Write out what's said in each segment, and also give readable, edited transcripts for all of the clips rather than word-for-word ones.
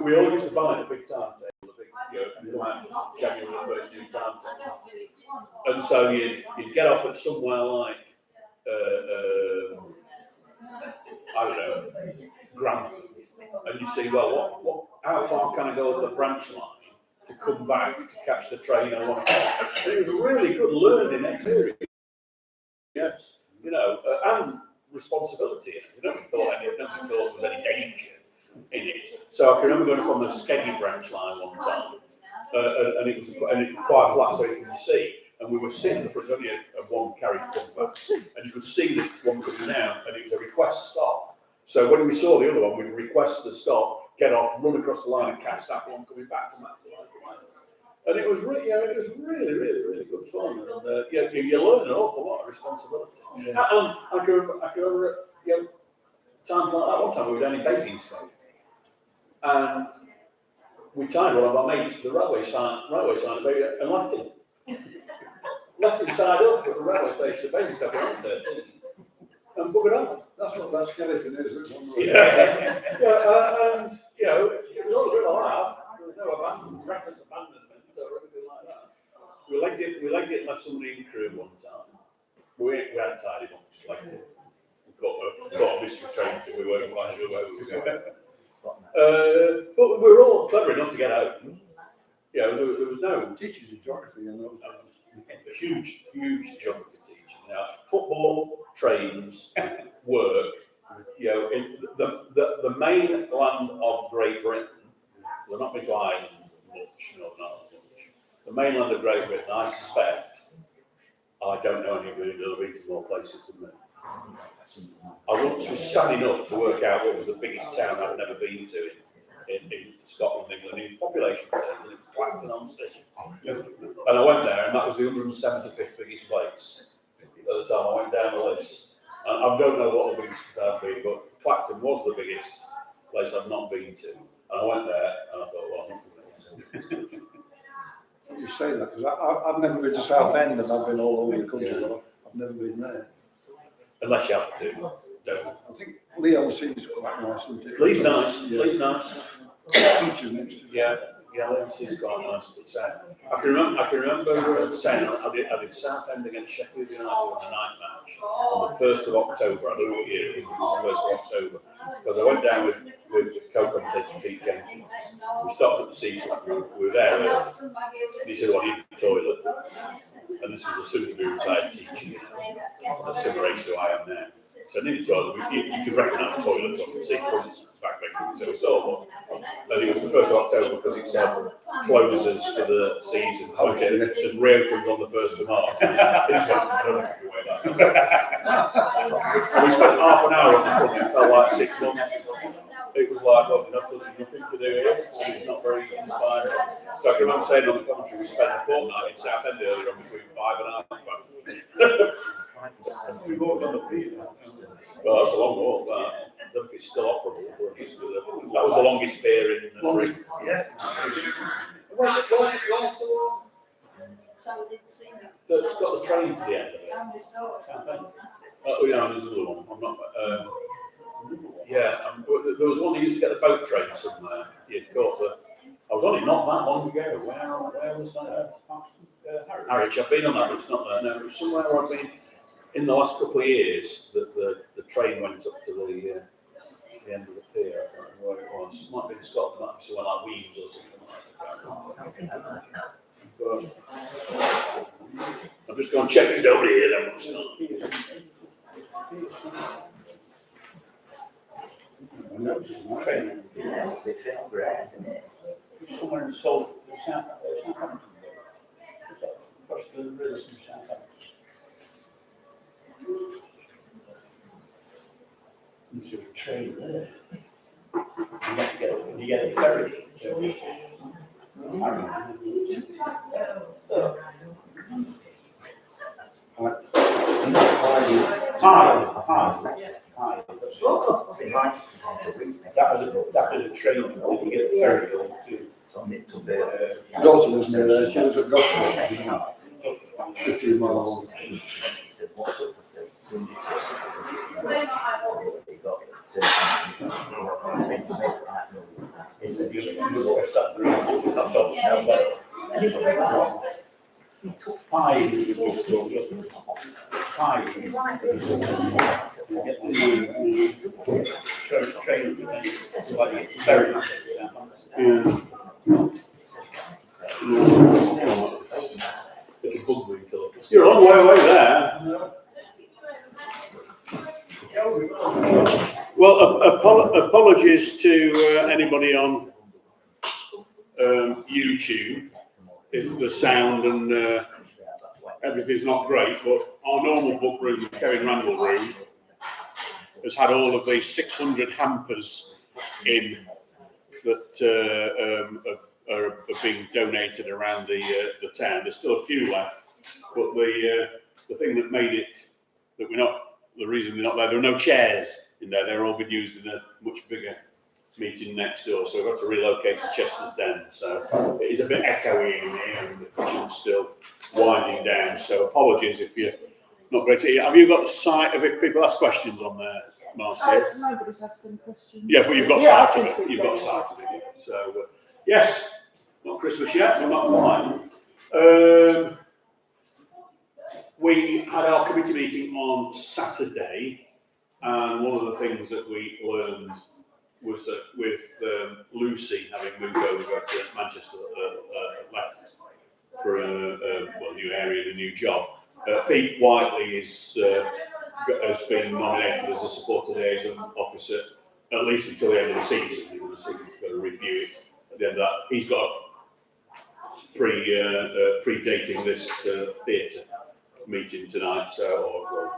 we all used to buy a big timetable, January the first new timetable. And so you'd get off at somewhere like, I don't know, Grantham, and you see, well, how far can I go up the branch line to come back to catch the train I want to catch? And it was a really good learning experience. Yes, and responsibility. Nobody thought there was any danger in it. So I can remember going up on the Skeggy branch line one time, and it was quite flat, so you could see. And we were sitting in the front, only a one carriage come back, and you could see the one coming down, and it was a request stop. So when we saw the other one, we'd request the stop, get off, run across the line, and catch that one coming back to maximise the line. And it was really, really good fun. And you learn an awful lot of responsibility. Yeah. And I can remember, times like that. One time we were down in Basingstoke, and we tied one of our mates to the railway sign and left him. Left him tied up at the railway station at Basingstoke at 13 and buggered off. That's what that skeleton is, isn't it? Yeah. And it was all a bit like that. There was no reckless abandonment or anything like that. We legged it and left somebody in the crew one time. We hadn't tied him up. Like, we got a mystery train, so we weren't quite sure where we were going. But we were all clever enough to get out. There was no teachers of geography, a huge geography teaching. Football, trains, work. In the mainland of Great Britain, we're not been to Ireland much, not much. The mainland of Great Britain, I suspect, I don't know anybody who'll have been to more places than me. I once was sad enough to work out what was the biggest town I'd never been to in Scotland, England, in population terms, and it was Clacton-on-Sea. And I went there, and that was the 175th biggest place at the time. I went down the list. And I don't know what the biggest had been, but Clacton was the biggest place I'd not been to. And I went there, and I thought, well, I'm not going to. You say that because I've never been to Southend, and I've been all over the country, but I've never been there. Unless you have to, don't. I think Leigh-on-Sea is quite nice, isn't it? Lee's nice. Yeah. Lee's nice. Yeah, Leigh-on-Sea is quite nice. But I can remember saying I did Southend against Sheffield United in a night match on the 1st of October. I don't know what year it was. The 1st of October. Because I went down with co-commentator Pete Jenkins. We stopped at the seafront. We were there. And he said, "Well, I need the toilet." And this was a soon-to-be retired teacher, a similar age to I am now. So I needed a toilet. You could recognise toilets on the seafront back then. So we saw one. And it was the 1st of October because it said closes for the season. It reopens on the 1st of March. We spent half an hour on the front. It felt like 6 months. It was like, well, nothing to do here. It's not very inspiring. So I can remember saying on the commentary, we spent a fortnight in Southend earlier on between 5 and 8. We walked on the pier. Well, that's a long walk, that. I don't know if it's still operable. That was the longest pier in the ring. Yeah. Where's it longest of all? So it's got the train to the end of it. Oh, yeah, there's another one. I'm not. There was one that used to get the boat train somewhere. You'd caught I was on it not that long ago. Where was that? Harwich. I've been on that, but it's not there. No, it was somewhere where I've been in the last couple of years that the train went up to the end of the pier. I can't remember where it was. It might be in Scotland, might be somewhere like Weems or something like that. But I'm just going to check there's nobody here then. Yes, they feel great. Somewhere in South Southampton. Across the river from Southampton. There's a train there. You get a ferry. That was a train. You get a ferry going too. My daughter was near there. She was at Gosford. 15 miles. He said, "What's up?" I says, "Somebody It's a You know, if that group is top up, now, but five in the book club, just five. You get the training, like, very much, yeah. It's a bug ring to look at. You're a long way away there. Well, apologies to anybody on YouTube if the sound and everything's not great, but our normal book room, the Kevin Randall room, has had all of these 600 hampers in that are being donated around the town. There's still a few left, but the thing that made it that the reason we're not there are no chairs in there. They're all been used in a much bigger meeting next door, so we've got to relocate to Chester's Den. So it is a bit echoey in here, and the kitchen's still winding down. So apologies if you're not great to hear. Have you got the site of if people ask questions on there, Marcia? Nobody's asking questions. Yeah, but you've got Yeah, sight I of can it. see You've got that. sight of it. Yeah. So yes, not Christmas yet, but not quite. We had our committee meeting on Saturday, and one of the things that we learned was that with Lucy having moved over to Manchester, left for a new area and a new job, Pete Whiteley has been nominated as a supporter liaison officer at least until the end of the season. He's going to review it at the end of that. He's got predating this theatre meeting tonight, or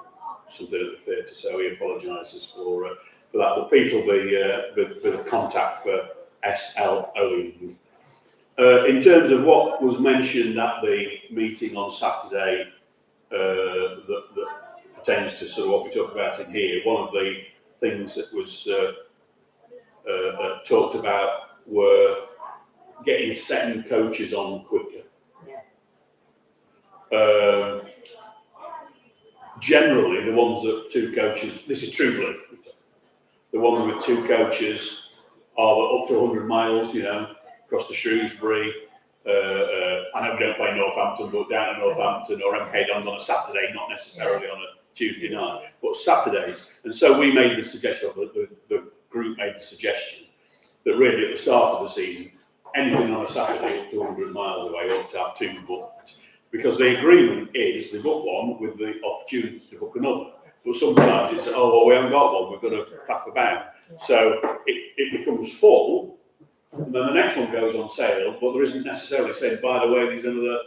something at the theatre, so he apologises for that. But Pete will be the contact for SL Owing. In terms of what was mentioned at the meeting on Saturday, that pertains to sort of what we talk about in here, one of the things that was talked about were getting second coaches on quicker. Generally, the ones that two coaches, this is True Blue, the ones with two coaches are up to 100 miles, across to Shrewsbury. I know we don't play Northampton, but down at Northampton or MK Dons on a Saturday, not necessarily on a Tuesday night, but Saturdays. And so we made the suggestion, the group made the suggestion, that really at the start of the season, anything on a Saturday up to 100 miles away ought to have two booked. Because the agreement is they book one with the opportunity to book another. But sometimes it's, we haven't got one, we've got to faff about. So it becomes full, and then the next one goes on sale, but there isn't necessarily saying, by the way, there's another,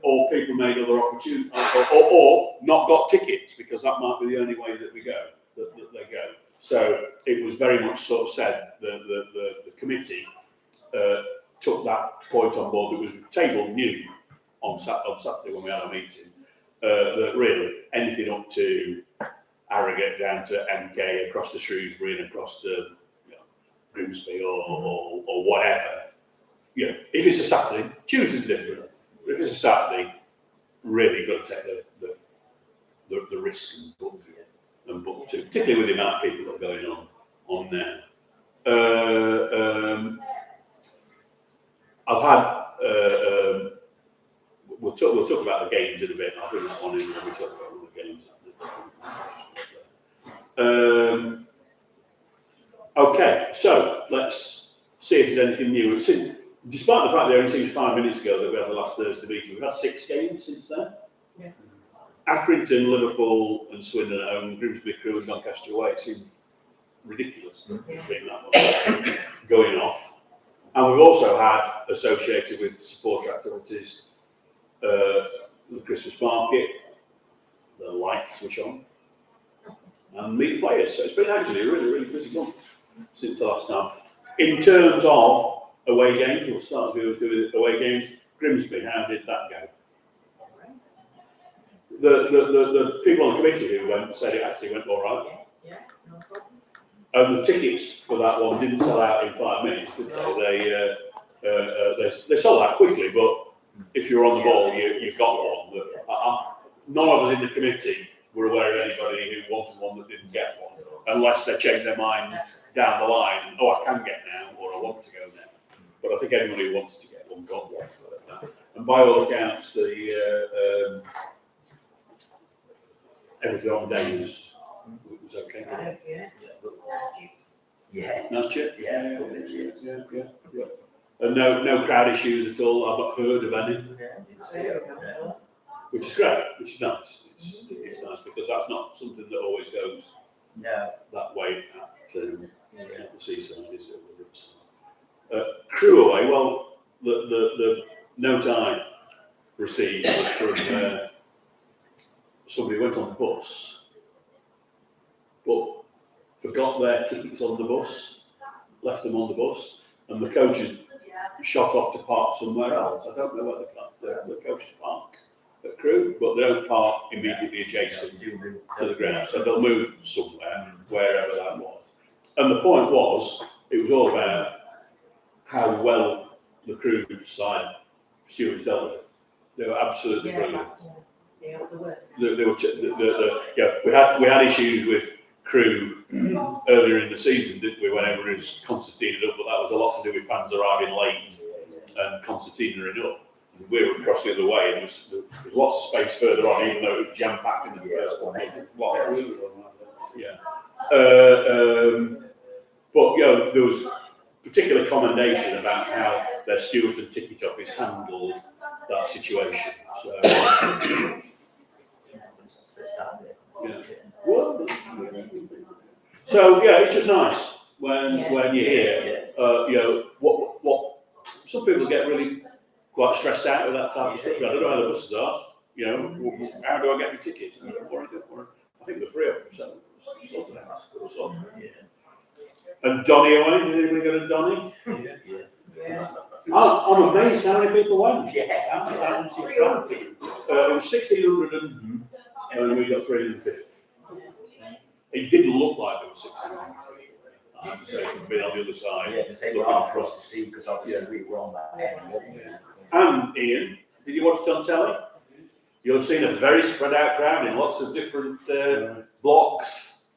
or people made other opportunities, or not got tickets, because that might be the only way that we go, that they go. So it was very much sort of said, the committee took that point on board. It was tabled new on Saturday when we had a meeting, that really anything up to Harrogate down to MK, across to Shrewsbury and across to Grimsby or whatever, if it's a Saturday, Tuesday's different. If it's a Saturday, really got to take the risk and book two, particularly with the amount of people that are going on there. I've had we'll talk about the games in a bit. I'll bring that one in when we talk about all the games. Okay, so let's see if there's anything new. Despite the fact that it only seems 5 minutes ago that we had the last Thursday meeting, we've had 6 games since then. Yeah. Accrington, Liverpool and Swindon at home, Grimsby, Crewe and Doncaster away. It seemed ridiculous being that much going off. And we've also had, associated with supporter activities, the Christmas market, the lights switch on, and meet players. So it's been actually a really, really busy month since the last time. In terms of away games, we'll start with away games. Grimsby, how did that go? The people on the committee who went said it actually went all right. Yeah, no problem. And the tickets for that one didn't sell out in 5 minutes, did they? They sold out quickly, but if you're on the ball, you've got one. None of us in the committee were aware of anybody who wanted one that didn't get one. unless they change their mind down the line. Oh, I can get now, or I want to go now. But I think anyone who wants to get one got one. And by all accounts, the everything on the day was okay. Yeah. Nice chip. Yeah. Yeah. And no crowd issues at all. I've not heard of any, which is great, which is nice. It's nice because that's not something that always goes No. that way at the seaside, is it? Or the riverside. Crew away. Well, the note I received was from somebody who went on the bus, but forgot their tickets on the bus, left them on the bus, and the coaches shot off to park somewhere else. I don't know where the coaches park at Crewe, but they don't park immediately adjacent to the ground, so they'll move somewhere, wherever that was. And the point was, it was all about how well the Crewe side stewards dealt with it. They were absolutely brilliant. We had issues with Crewe earlier in the season, didn't we? Whenever it was concertinaed up, but that was a lot to do with fans arriving late and concertinaing up. We were across the other way, and there was lots of space further on, even though it was jam packed in the first one. Yeah. But there was particular commendation about how their steward and ticket office handled that situation. So, it's just nice when you hear, what some people get really quite stressed out with that type of stuff. I don't know how the buses are. How do I get my ticket? Don't worry. I think they're free of them. So sort it out. And Donny away? Did anybody go to Donny? Yeah. I'm amazed how many people went. Yeah. It was 1,600 and we got 350. It didn't look like there was 600 people. I have to say, from being on the other side. Yeah, they were hard for us to see because obviously we were on that end, weren't we? And Ian, did you watch it on telly? You'll have seen a very spread out crowd in lots of different blocks.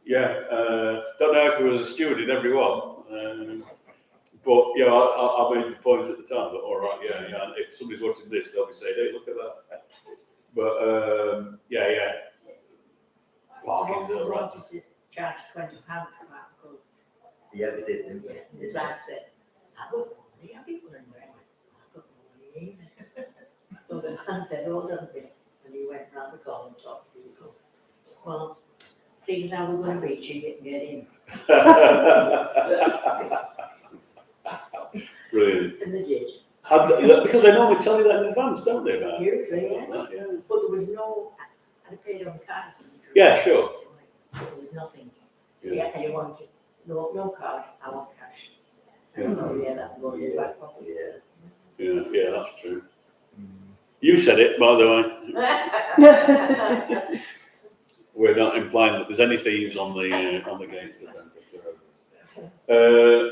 Yeah, don't know if there was a steward in every one. But I made the point at the time that all right, and if somebody's watching this, they'll be saying, "Hey, look at that." But parking's all right. Charge £20 to park. Yeah, they did, didn't they? His lad said, "I got money, have you got any money?" I got money. So the man said, "Hold on a bit," and he went round the corner and talked to his uncle. Well, seeing as how we're going to reach you, you can get in. Brilliant. And they did. Because they normally tell you that in advance, don't they? About Usually, yeah. Yeah. But there was no, I paid on card. Yeah, sure. There was nothing. Yeah. And you wanted, no card, I want cash. And I thought, that's going in the back pocket. Yeah, that's true. You said it, by the way. We're not implying that there's any thieves on the gates of Doncaster Road.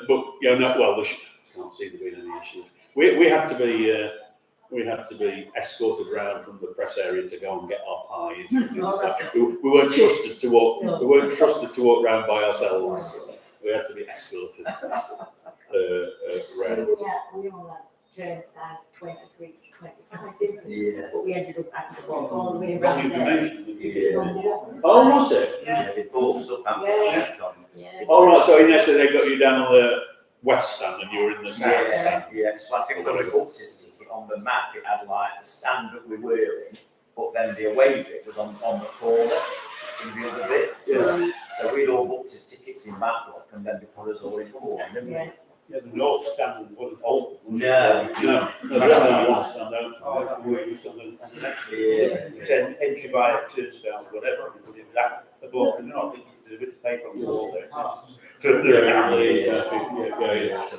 But can't see there being any issues. We had to be escorted around from the press area to go and get our pies. We weren't trusted to walk. We weren't trusted to walk around by ourselves. We had to be escorted around. We all had train size 23 to 25, didn't we? Yeah. But we ended up having to walk all the way around there. Yeah. Oh, was it? Yeah, they bought stuff out. Yeah. All right. So initially they got you down on the west stand and you were in the south stand. Yeah. So I think when we booked this ticket on the map, it had like the stand that we were in, but then the away bit was on the corner in the other bit. Yeah. So we'd all booked his tickets in that block and then they put us all in the corner, didn't we? Yeah. Yeah, the north stand wasn't open. No. No, there's only one stand out. We used on the next Yeah. Said entry by a turnstile, whatever, we did that above, and I think there's a bit of paper on the wall there.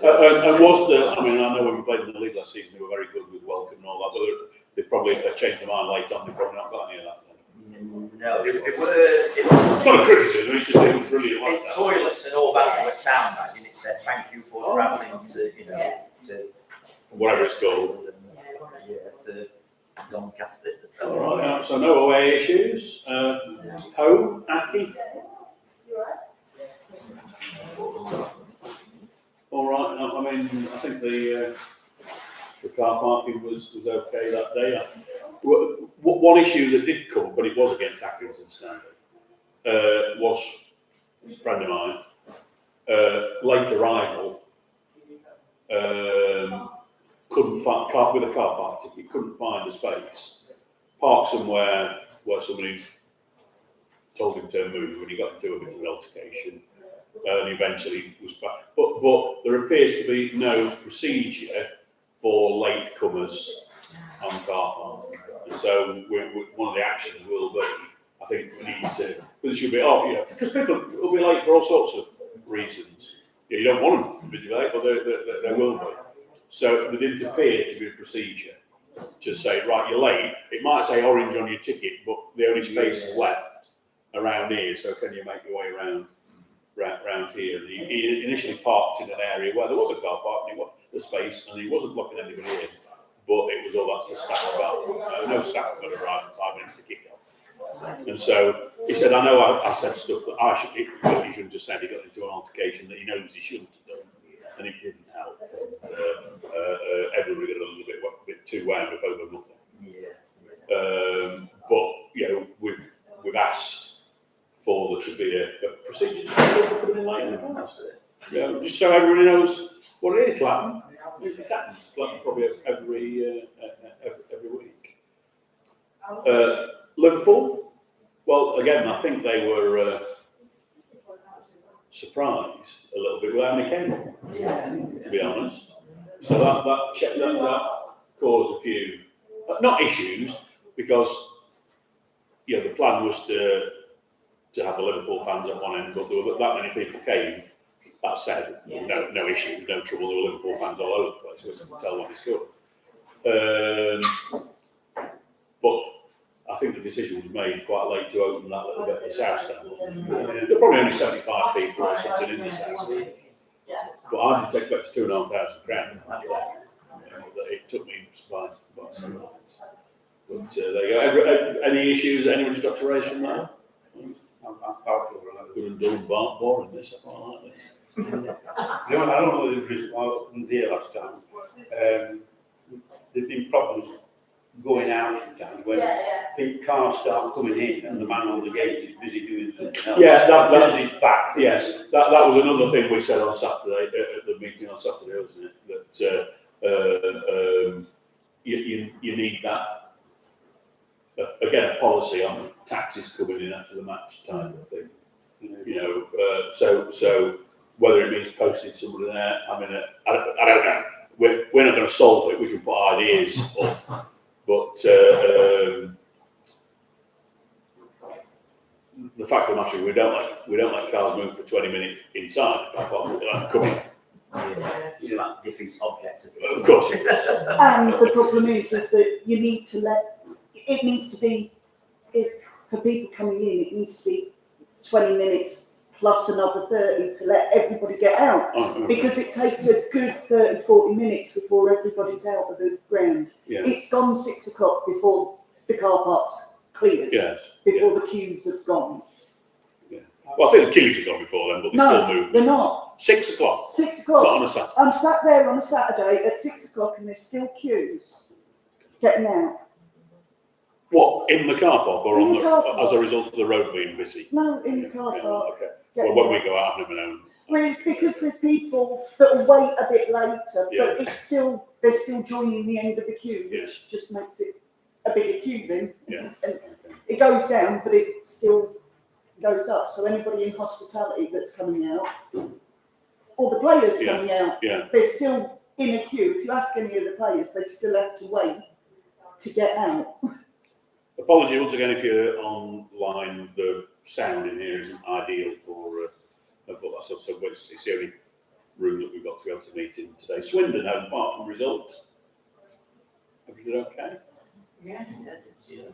And was the, I know when we played in the league last season, they were very good with welcome and all that, but they probably, if they changed their mind late on, they've probably not got any of that. No, it were It's not a criticism, it's just it was brilliant like that. toilets and all that were town badge, and it said thank you for travelling to, to Whatever it's called. to Doncaster. All right, so no away issues. Home, Aki? You all right? all right. I mean, I think the car parking was okay that day. One issue that did come, but it was against Accrington standard, was a friend of mine, late arrival, couldn't find, with a car park ticket, couldn't find a space, parked somewhere where somebody told him to move when he got into a bit of an altercation, and eventually was back. But there appears to be no procedure for late comers on car park. And so one of the actions will be, I think we need to, because it should be, because people will be late for all sorts of reasons. You don't want them to be late, but they will be. So there didn't appear to be a procedure to say, right, you're late. It might say orange on your ticket, but the only space is left around here, so can you make your way around here? And he initially parked in an area where there was a car park, and he wanted the space, and he wasn't blocking anybody in, but it was all that's the staff about. No staff got arrived in 5 minutes to kick off. And so he said, I know I said stuff that he shouldn't have said. He got into an altercation that he knows he shouldn't have done, and it didn't help. Everybody got a little bit too wound up over nothing. But we've asked for there to be a procedure to put in light. Just so everybody knows what it is. Like, it happens probably every week. Liverpool, well, again, I think they were surprised a little bit with how many came on, to be honest. So that caused a few, not issues, because the plan was to have the Liverpool fans at one end, but there were that many people came. That said, no issue, no trouble. There were Liverpool fans all over the place. We can tell what it's good. But I think the decision was made quite late to open that little bit of the south stand. There were probably only 75 people or something in the south stand. But I didn't expect 2,500 crowd. It took me by surprise. But there you go. Any issues that anyone's got to raise from that? Good and dull, boring this. I quite like this. I don't know if it was there last time. There've been problems going out sometimes when cars start coming in and the man on the gate is busy doing something else. Yeah, that turns his back. Yes, that was another thing we said on Saturday at the meeting on Saturday, wasn't it? That you need that. Again, a policy on taxis coming in after the match type of thing. So whether it means posting somebody there, I don't know. We're not going to solve it. We can put ideas up, but the fact of the matter is, we don't like cars move for 20 minutes inside. Come in. So that defeats objective. Of course. And the problem is that you need to it needs to be, for people coming in, it needs to be 20 minutes plus another 30 to let everybody get out. Because it takes a good 30, 40 minutes before everybody's out of the ground. Yeah. It's gone 6 o'clock before the car park's cleared. Yes. Before the queues have gone. Well, I think the queues have gone before then, but they still move. They're not. 6 o'clock. 6 o'clock. Not on a Saturday. I'm sat there on a Saturday at 6 o'clock and there's still queues getting out. What, in the car park or In the car park. as a result of the road being busy? No, in the car park. Okay. Getting Well, when out. we go out, I've never known. Well, it's because there's people that will wait a bit later, Yeah. but they're still joining the end of the queue, which Yes. just makes it a bigger queue then. Yeah. And Okay. it goes down, but it still goes up. So anybody in hospitality that's coming out, or the players Yeah. coming out, Yeah. they're still in a queue. If you ask any of the players, they still have to wait to get out. Apology once again if you're online. The sound in here isn't ideal for that sort of stuff. But it's the only room that we've got to be able to meet in today. Swindon, apart from results, everything okay? Yeah. Yeah.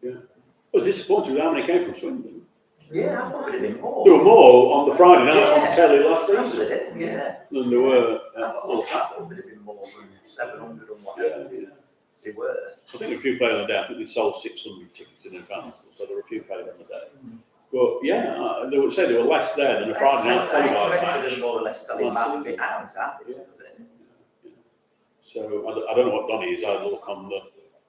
I was disappointed with how many came from Swindon. Yeah, I thought it'd been more. There were more on the Friday night on Yeah. telly last That's season it, yeah. than there were I on thought Saturday. it'd been more than 700 and Yeah, whatever yeah. they were. I think a few played on the day. I think they sold 600 tickets in advance, so there were a few played on the day. But yeah, they would say there were less there than a Friday night I televised expected match. them more or less selling Last that bit out, Yeah. So I don't know what Donny is. I had a look on the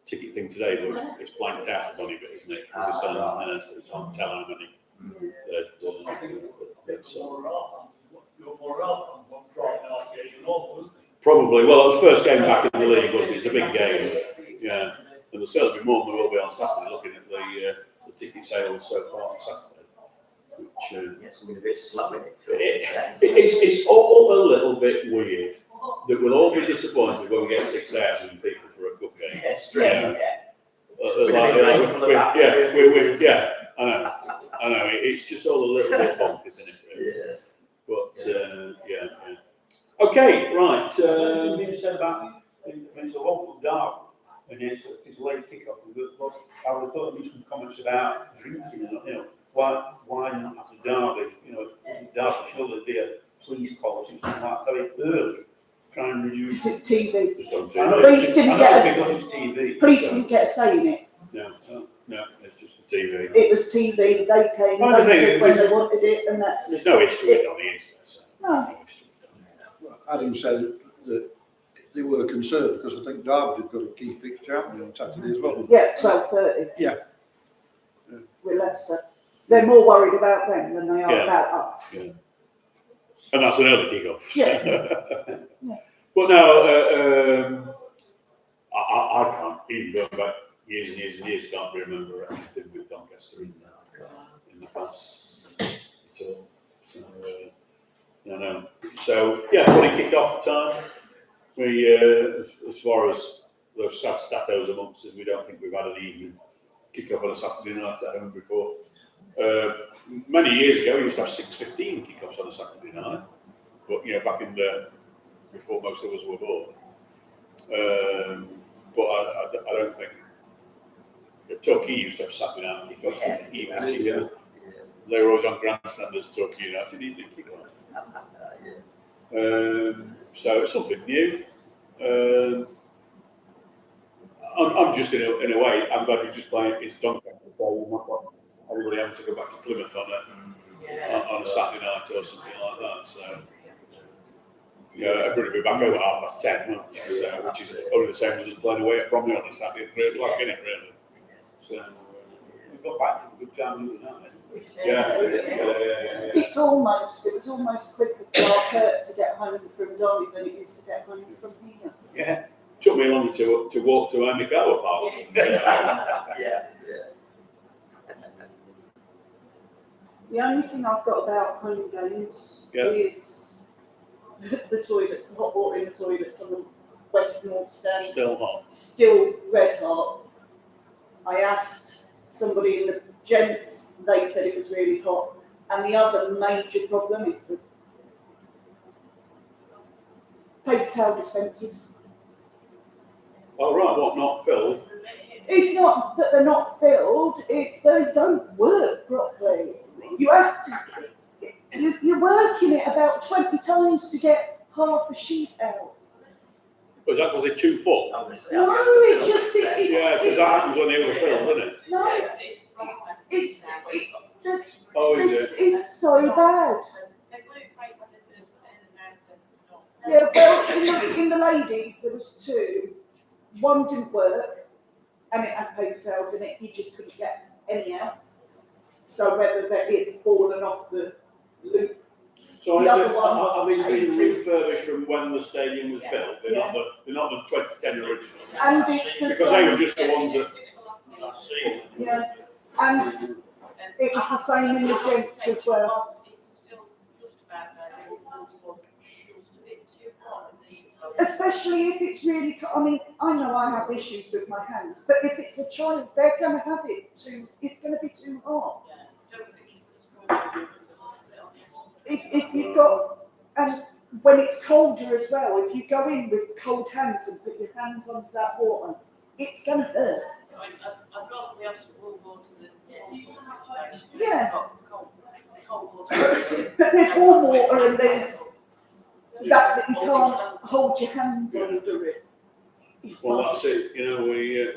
ticket thing today, but it's blanked out the Donny bit, isn't it? Because they're selling that there, so we can't tell how many. I think it's more off. You're more off on Friday night game, wasn't it? Probably. Well, it was the first game back in the league, wasn't it? It's a big game. Yeah. And there'll certainly be more than there will be on Saturday, looking at the ticket sales so far on Saturday. Which, Yes, we're a bit slow in it. it's all a little bit weird that we'll all be disappointed when we get 6,000 people for a cup game. Yeah, straight, yeah. Yeah, I know. It's just all a little bit bonkers, isn't it? Really? Yeah. But yeah. Okay, right. You said about it's a local derby and it's a late kick-off. But I would have thought there'd be some comments about drinking and why not have the derby? Derby surely be a police policy something like very early. Try and reduce. Because it's TV. Just don't I know Police didn't get because it's TV. Police didn't get a say in it. No, it's just the TV. It was TV. They came. Well, the They thing said is, when they wanted it, and that's. There's no history on the internet. So No. no history. Adam said that they were concerned because I think Derby had got a key fixture happening on Saturday as well. Yeah, 12:30. Yeah. With Leicester. They're more worried about them than they are Yeah. about us. Yeah. And that's an early kick-off. Yeah. Yeah. But no, I can't, even going back years and years and years, can't remember anything with Doncaster in the past at all. So, no. So, yeah, funny kick-off time. We, as far as those sad statos amongst us, we don't think we've had an evening kick-off on a Saturday night at home before. Many years ago, we used to have 6:15 kick-offs on a Saturday night. But, back in before most of us were born. But I don't think. Torquay used to have Saturday night kick-off. They were always on grandstand as Torquay United evening kick-off. So it's something new. I'm just in a way, I'm glad you're just playing. It's Doncaster, so we've not got everybody having to go back to Plymouth on a Saturday night or something like that. So. Yeah, everybody will be back over 10:30, won't they? So, which is only the same as us playing away at Bromley on a Saturday at 3 o'clock, isn't it, really? So, We got back to a good time the other night. yeah. It was almost quicker for Kurt to get home from Derby than it is to get home from here. Yeah. Took me longer to walk to Amikawa Park. Yeah. The only thing I've got about home games is the toilets, the hot water in the toilets on the West North Stand. Still hot. Still red hot. I asked somebody in the gents, they said it was really hot. And the other major problem is the paper towel dispensers. Oh, right, what, not filled? It's not that they're not filled, it's they don't work properly. You have to, you're working it about 20 times to get half a sheet out. Was that because they're too full? No, it's Yeah, because that happens when they overfill, doesn't it? no, Oh, is this it? is so bad. Yeah, well, in the ladies, there was two. One didn't work, and it had paper towels in it. You just couldn't get any out. So whether it had fallen off the loop. So The other one, are these been refurbished from when the stadium was built? They're Yeah. not the 2010 original. And it's the Because they were same. just the ones that. Yeah, and it was the same in the gents as well. Especially if it's really, I mean, I know I have issues with my hands, but if it's a child, they're going to have it too, it's going to be too hot. If you've got, and when it's colder as well, if you go in with cold hands and put your hands on that water, it's going to hurt. I've got the absolute World War to the situation. Yeah. Cold water. But there's warm water and there's that you can't hold your hands under it. It's Well, like- that's it.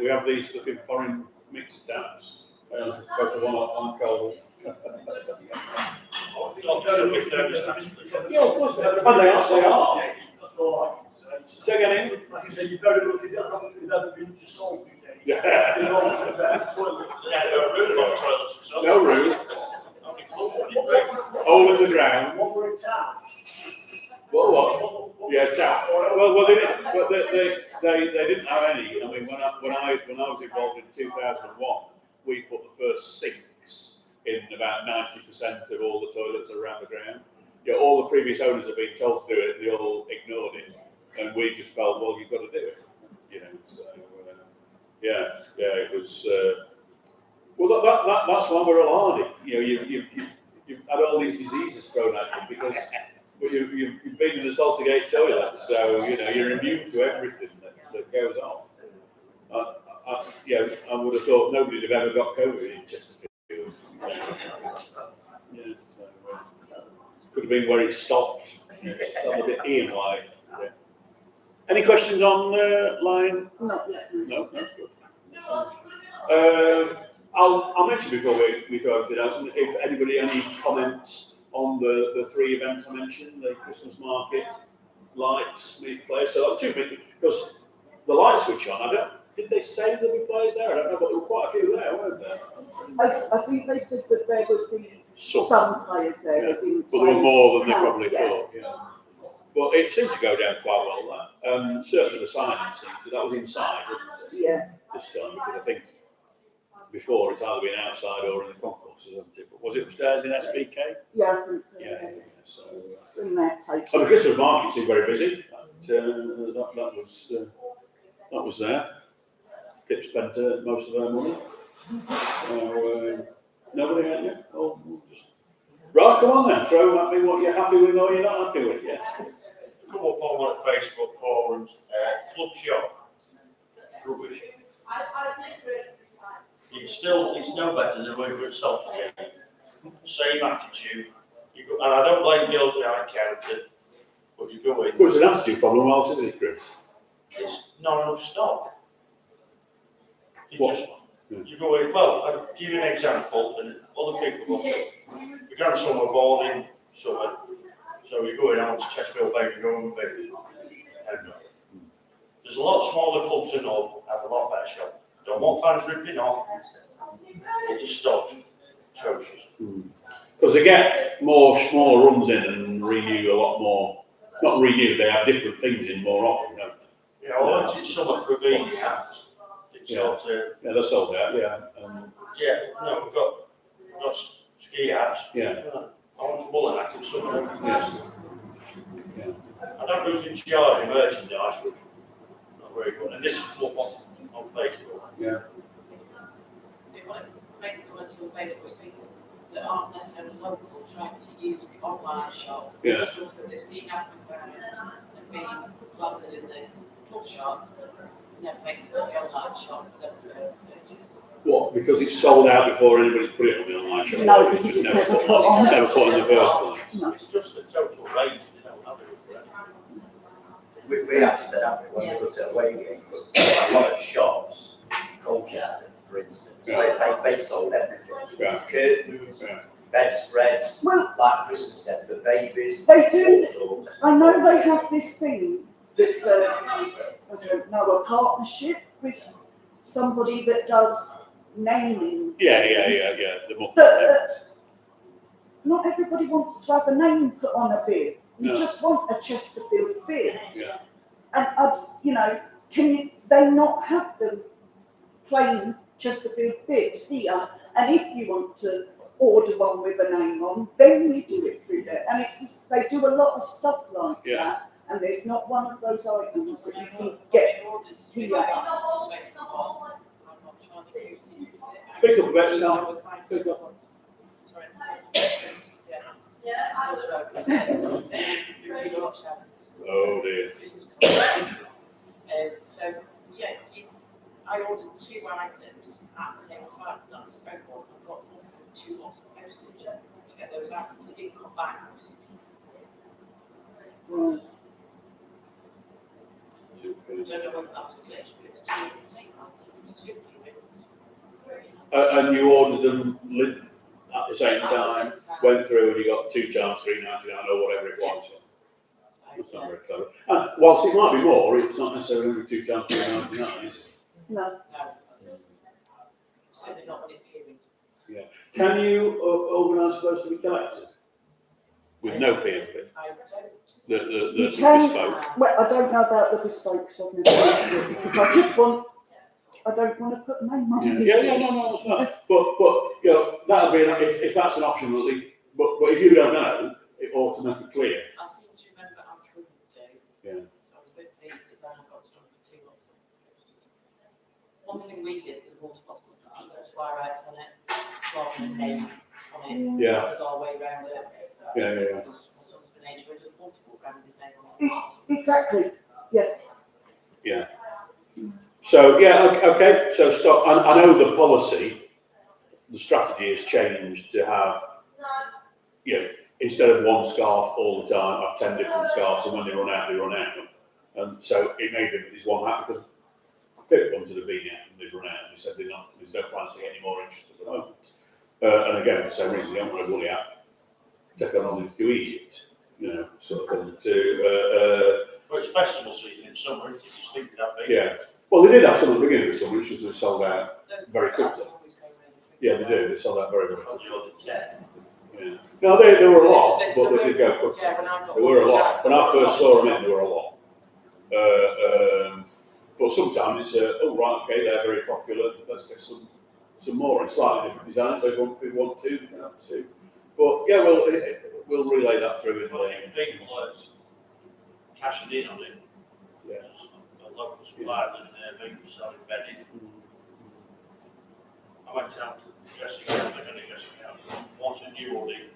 We have these looking foreign mixer taps. I spoke to one on cold Yeah, of course, and they actually are. That's all I can say. Say again, Ian? Like I say, you've got to look at it, I've never been to Salty Gate. Yeah. You know, about toilets. No roof, hole in the ground. What were in town? What? Yeah, tap. Well, they didn't, but they didn't have any. I mean, when I was involved in 2001, we put the first sinks in about 90% of all the toilets around the ground. Yeah, all the previous owners have been told to do it, they all ignored it, and we just felt, well, you've got to do it, you know. So yeah, it was. Well, that's why we're all hardy. You know, you've had all these diseases thrown at you because. Well, you've been in the Salty Gate toilet, so you know you're immune to everything that goes on. I would have thought nobody would have ever got COVID in Chesterfield. Yeah, so could have been where it stopped. Stopped a bit Ian-like. Yeah. Any questions on line? Not yet. No, good. I'll mention before we throw everything out, if anybody has any comments on the three events I mentioned, the Christmas market, lights, meet players. So two big, because the light switch on, did they say there'd be players there? I don't know, but there were quite a few there, weren't there? I think they said that there would be some players there. Yeah. They didn't But there were say more than they how, probably yeah. thought, yeah. Well, it seemed to go down quite well, that. Certainly the signing seemed to, that was inside, wasn't it? Yeah. This time, because I think before it's either been outside or in the concourses, hasn't it? But was it upstairs in SBK? Yeah, I think so. Yeah. So, In that take. the Christmas market seemed very busy. That was there. Pip spent most of their money. So, nobody had it. Oh, just right. Come on then, throw at me what you're happy with or you're not happy with. Yeah. Come up on one of the Facebook forums, club shop, rubbish. It's no better than when we were at Salty Gate. Same attitude. And I don't blame girls behind the counter, but you go in. Well, it's an attitude problem, what else is it, Chris? It's not enough stock. What? You go in, well, I'll give you an example, and other people will. We're going summer boarding, summer. So we go in on to Chesterfield Baby, go on baby. There's a lot of smaller clubs in North have a lot better shop. Don't want fans ripping off, but the stock's atrocious. Because they get more smaller runs in and renew a lot more. Not renew, they have different things in more often, don't they? You know, I wanted summer for being hats. It's sort of, Yeah, they're sold out, yeah. yeah, no, we've got ski hats. Yeah. I want a bullet hat in summer. Yes. I don't know who's in charge of merchandise, which is not very good. And this is up on Facebook. Yeah. They want to make comments on Facebook, people that aren't necessarily local trying to use the online shop. Yeah. Stuff that they've seen advertised as being landed in the club shop, never makes it the online shop for them to go to purchase. What? Because it's sold out before anybody's put it on the online shop? No, because it's never put on. Never put in the first place. No. It's just a total range, they don't have it. We have said, haven't we, when we go to away games, a lot of shops, Colchester, for instance, they sold everything. Yeah. Curtains, Yeah. bedspreads, Well, like Chris has said, for babies. they do. all sorts. I know they have this thing that's I don't know, a partnership with somebody that does naming. Yeah. The book. But not everybody wants to have a name put on a beer. You No. just want a Chesterfield beer. Yeah. And can they not have the plain Chesterfield bibs here? And if you want to order one with a name on, then you do it through there. And it's just, they do a lot of stuff like Yeah. that. And there's not one of those items that you can get here. Speak up about it now. Speak up. Oh dear. So, yeah, I ordered 2 items at the same time, not the spoke one, I got 2 lots of postage to get those items, they didn't come back. Right. I don't know whether that was a glitch, but it was 2 of the same item, it was 2 units. And you ordered them at the same time, went through and you got 2 times £3.99 or whatever it was. That's not very clever. And whilst it might be more, it's not necessarily going to be 2 times £3.99, is it? No. No. Certainly not when it's hearing. Can you organise those to be collected? With no P&P? I don't. You The can- bespoke? Well, I don't know about the bespoke, because I've never used it, because I don't want to put my money. No, that's fine. But you know, that'll be, if that's an option, at least, but if you don't know, it ought to make it clear. I seem to remember I couldn't do. Yeah. So I was a bit pleased that then I got stung for 2 lots of postage. One thing we did with the water bottle was just put square rights on it, rather than name on it. Yeah. That was our way round it. Yeah. Because my son's been age, we just want to walk around with his name on it. Exactly. So, okay, so stop. I know the policy, the strategy has changed to have, instead of one scarf all the time, have 10 different scarves, and when they run out, they run out. And so it may be that there's one hat, because Pip wanted a beanie hat and they've run out, and they said there's no plans to get any more interest at the moment. And again, for the same reason, they don't want a woolly hat, take that on to Egypt, sort of thing, Well, it's festival season in summer, it's just think that big. yeah. Well, they did have some at the beginning of the summer, it's just they sold out very quickly. That's always going really quick. Yeah, they do, they sold out very quickly. Probably all the 10. Yeah. No, there were a lot, but they did go quickly. Yeah, when I got. There were a lot. When I first saw them in, there were a lot. But sometimes it's, right, okay, they're very popular, let's get some more in slightly different designs, so if people want to, they have to. But yeah, we'll relay that through in Well, the people are cashing in on it. Yeah. A local supplier lives there, people selling bedding. I went out to the dressing gown, they're going to dressing gown. Want a new hoodie,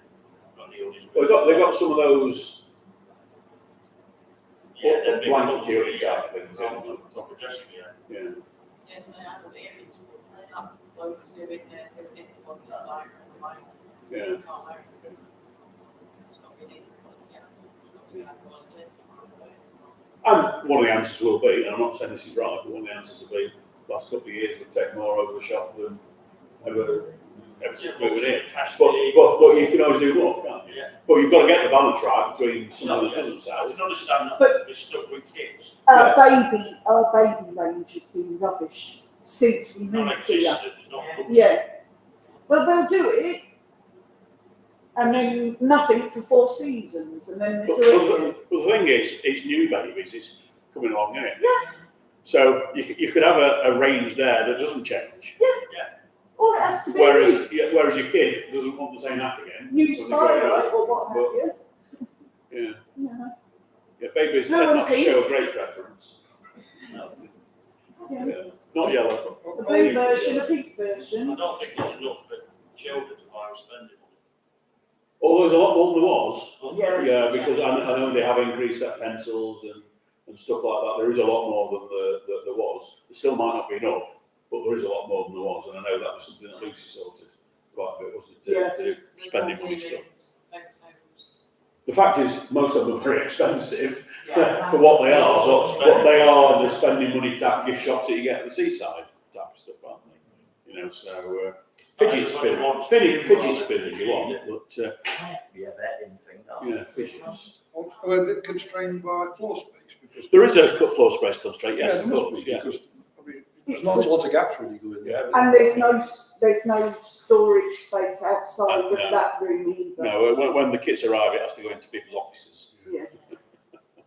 got the hoodies. Well, they got some of those Yeah, they're big blanket ones, curing yeah. type things. Top of dressing gown. Yeah. Yes, I have the earrings. That bloke was doing the ones that like, Yeah. can't wear it. It's not really decent quality, it's not too bad quality. And one of the answers will be, and I'm not saying this is right, but one of the answers will be, last couple of years we've taken more over the shop than ever moving in. Cash But in. you can always do more, can't you? Yeah. But you've got to get the balance right between No, someone that yeah. doesn't I sell. can understand that, But- we're stuck with kids. Our baby range has been rubbish since we moved here. Non-existent, not good. Yeah. Well, they'll do it, and then nothing for 4 seasons, and then they But do it. the thing is, it's new babies, it's coming along, isn't it? Yeah. So you could have a range there that doesn't change. Or it has to be Whereas this whereas your kid doesn't want the same hat again. new when they style, grow right, up. or what have you. Yeah. Yeah. Yeah, babies No, tend not to okay. show a great preference. No. Yeah. Yeah. Not yellow. A blue version, a pink I version. don't think there's enough for children to buy and spend it on. Although there's a lot more than there was. Yeah. Yeah, because I know they have increased their pencils and stuff like that. There is a lot more than there was. There still might not be enough, but there is a lot more than there was. And I know that was something that Lucy sorted quite a bit, wasn't it? Yeah. To do spending money stuff. Thanks, The fact is, most of them are very expensive yeah. for what they are. So what they are, the spending money type gift shops that you get at the seaside type of stuff, aren't they? Fidget spinners if you want, but Yeah, that in thing, no. fidgets. Are we a bit constrained by floor space? Because There is a cut floor space constraint, yes, there of must course, be, yeah. because there's not a lot of gaps really going there. And there's no storage space outside of No. that room either. No, when the kits arrive, it has to go into people's offices. Yeah.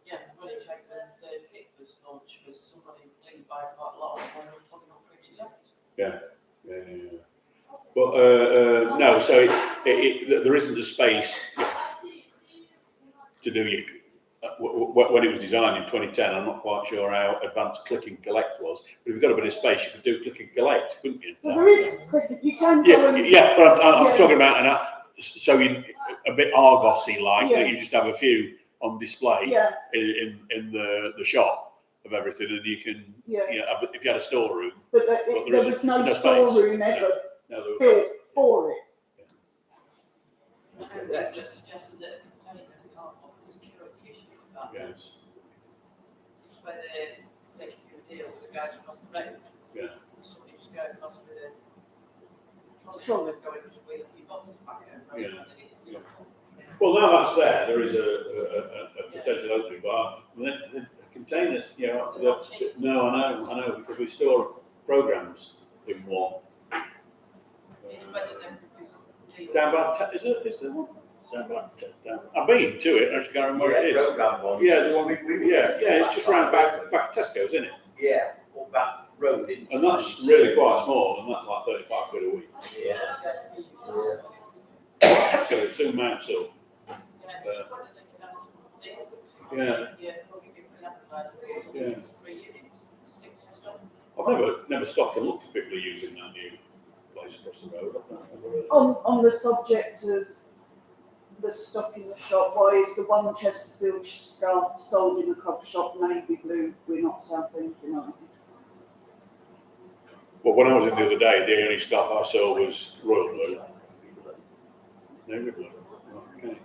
Yeah, when it checked when the kit was launched, was somebody leaned by quite a lot, and they were talking about pictures of it. Yeah. But no, so there isn't the space to do your. When it was designed in 2010, I'm not quite sure how advanced click and collect was. But if you've got a bit of space, you could do click and collect, couldn't you? Well, there is, you can go Yeah, and. yeah, but I'm Yeah. talking about so a bit Argosy like Yeah. that. You just have a few on display Yeah, in the shop of everything, and you can yeah, if you had a storeroom. but there there isn't- was no no space. storeroom ever No, there was, built for it. And that just suggested that a container can't offer the security issue of that. yes. It's where they're taking a deal with the guys across the road. Yeah. Somebody just go across with a Sure. Going just with a few boxes back home. rather Yeah. than it is Yeah. something. Well, now that's there is a potential opening, but the containers, you know, no, I know, because we store programs in one. It's whether they're deal. Down by, is there one? Down by, down, I've been to it, I just can't remember where it is. Program one. Yeah, the one, We yeah, it's just round back of Tesco's, isn't it? Yeah, up that road into. And that's really quite small, and that's like 35 quid a week. Yeah. So it soon mounts up. Yeah. I've never stopped and looked at people using that new place across the road. On the subject of the stock in the shop, why is the one Chesterfield scarf sold in the cob shop navy blue? We're not South thinking, are we? Well, when I was in the other day, the only stuff I saw was royal blue. Navy blue. Okay.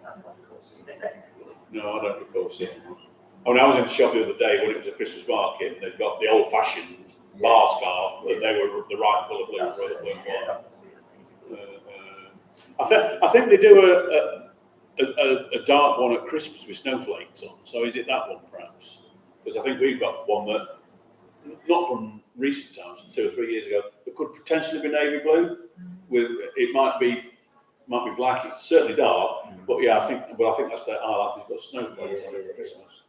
No, I don't recall seeing that. Oh, I was in the shop the other day when it was a Christmas market, and they'd got the old-fashioned bar scarf, but they were the right colour blue, royal blue. I think they do a dark one at Christmas with snowflakes on. So is it that one perhaps? Because I think we've got one that, not from recent times, 2 or 3 years ago, that could potentially be navy blue. With it might be black. It's certainly dark, but yeah, I think that's the highlight. It's got snowflakes on it for Christmas.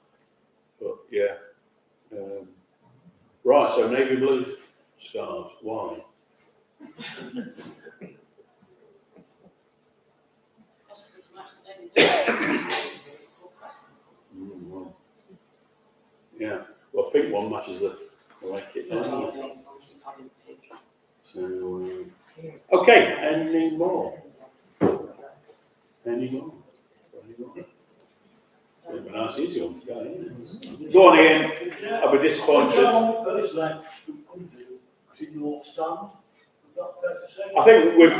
But yeah, right. So navy blue scarves. Why? Well, yeah. Well, pink one matches the white kit. So, okay. Any more? It'd be a nice easy one to go in. Go on, Ian. I'll be disappointed. I think we've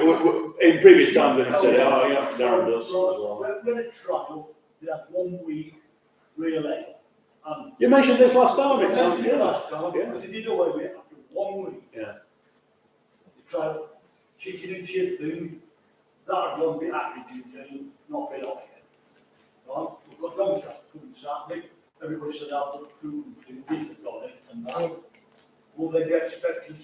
in previous times when you said, oh, yeah, Darren does as well. When a trial, they had 1 week relay. You mentioned this last time, I mentioned exactly. it last time, Yeah. because they did away with it after 1 week. Yeah. The trial, chicken and chip thing, that had one bit attitude and not been on it. Right? We've got Doncaster coming Saturday, everybody said I've got food and beef on it, and that. Will they be expecting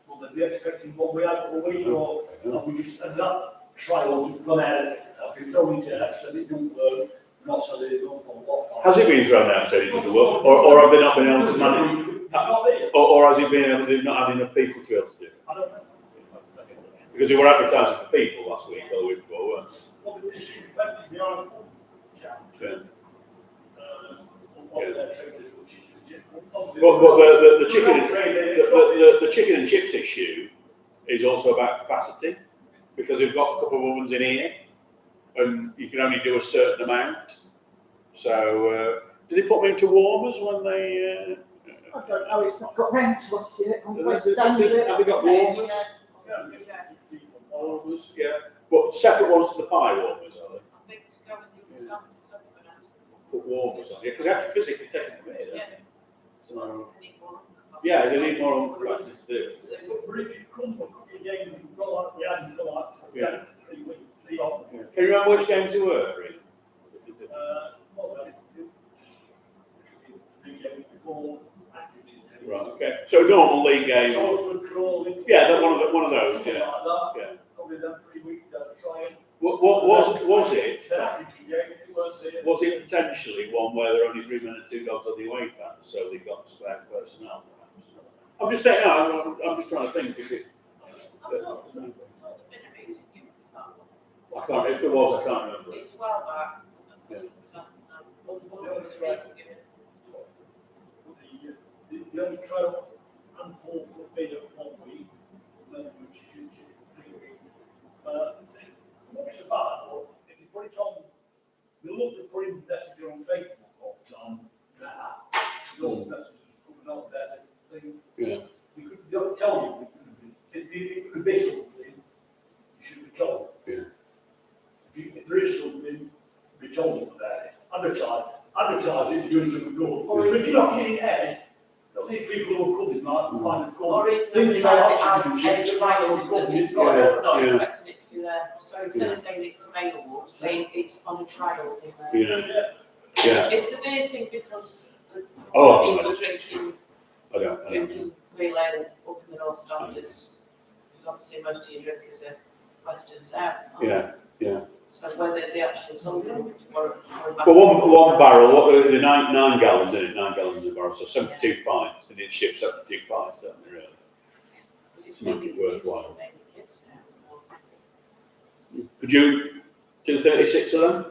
will they be expecting what we had a week, or have we just, and that trial just gone out of it? I've been thrown into that, said it don't work, not said it don't for what. Has it been thrown out and said it doesn't work? Or have they not been able to manage? It's not there. Or has it been able to not had enough people to be able to do it? I don't know. Because they were advertising for people last week or the week before, weren't they? Well, this is expected behind the Yeah. what they're trying to do, which is legit. But the chicken and chips issue is also about capacity, because we've got a couple of ovens in here, and you can only do a certain amount. So, did they put them into warmers when they? I don't know, it's not got round to us yet. I'm Have quite they got warmers? Warmers, yeah. But separate ones to the pie warmers, are they? I think to go and do the stuff is something else. Put warmers on, yeah, because they have to physically take them away, don't Yeah. they? So, They need more capacity. yeah, they need more capacity to do it. So they- But for if you come a couple of games, we've got like we had for like Yeah. 3 weeks, 3 on. Yeah. Can you remember which games they were, really? Well, then, it was 3 games before activity. Right, okay. So a normal league game. Salford, Crawley. Yeah, that one of those, Something yeah. like that. Yeah. Probably them 3 weeks, they'll try and. What was it? Then activity games, it weren't there. Was it potentially one where there were only 3 men and 2 dogs on the away fans, so they got spare personnel? Perhaps? I'm just thinking. I'm just trying to think if it. I thought there'd been a reason given for that one. I can't. If there was, I can't remember. It's well back. Yeah. There was a reason given. The only trial and Paul for a bit of 1 week, and then we choose it for 3 weeks. What's about, or if you put it on, we look at putting messages on Facebook all the time, those messages coming out there, Yeah. you could, they'll tell you, it could be something, you should be told. Yeah. If there is something, be told about it. Advertise it, doing something good. Or if you're not getting ahead, they'll But these people who are coming, like, kind of Or come, even thinking, advertise oh, it as a trial company, Yeah, not yeah. expecting it to be there. So instead of saying it's available, saying it's on a trial in there. Yeah. It's the beer thing because Oh, people are drinking I don't. drinking real ale up in the North Standards. Because obviously most of your drinkers are West and South. aren't they? Yeah. So whether they actually sold it or Well, one barrel, what, the 9 gallons in it, 9 gallons in a barrel, so 72 pints, and it shifts 72 pints, doesn't it, really? Might be worthwhile. Could you do 36 of them?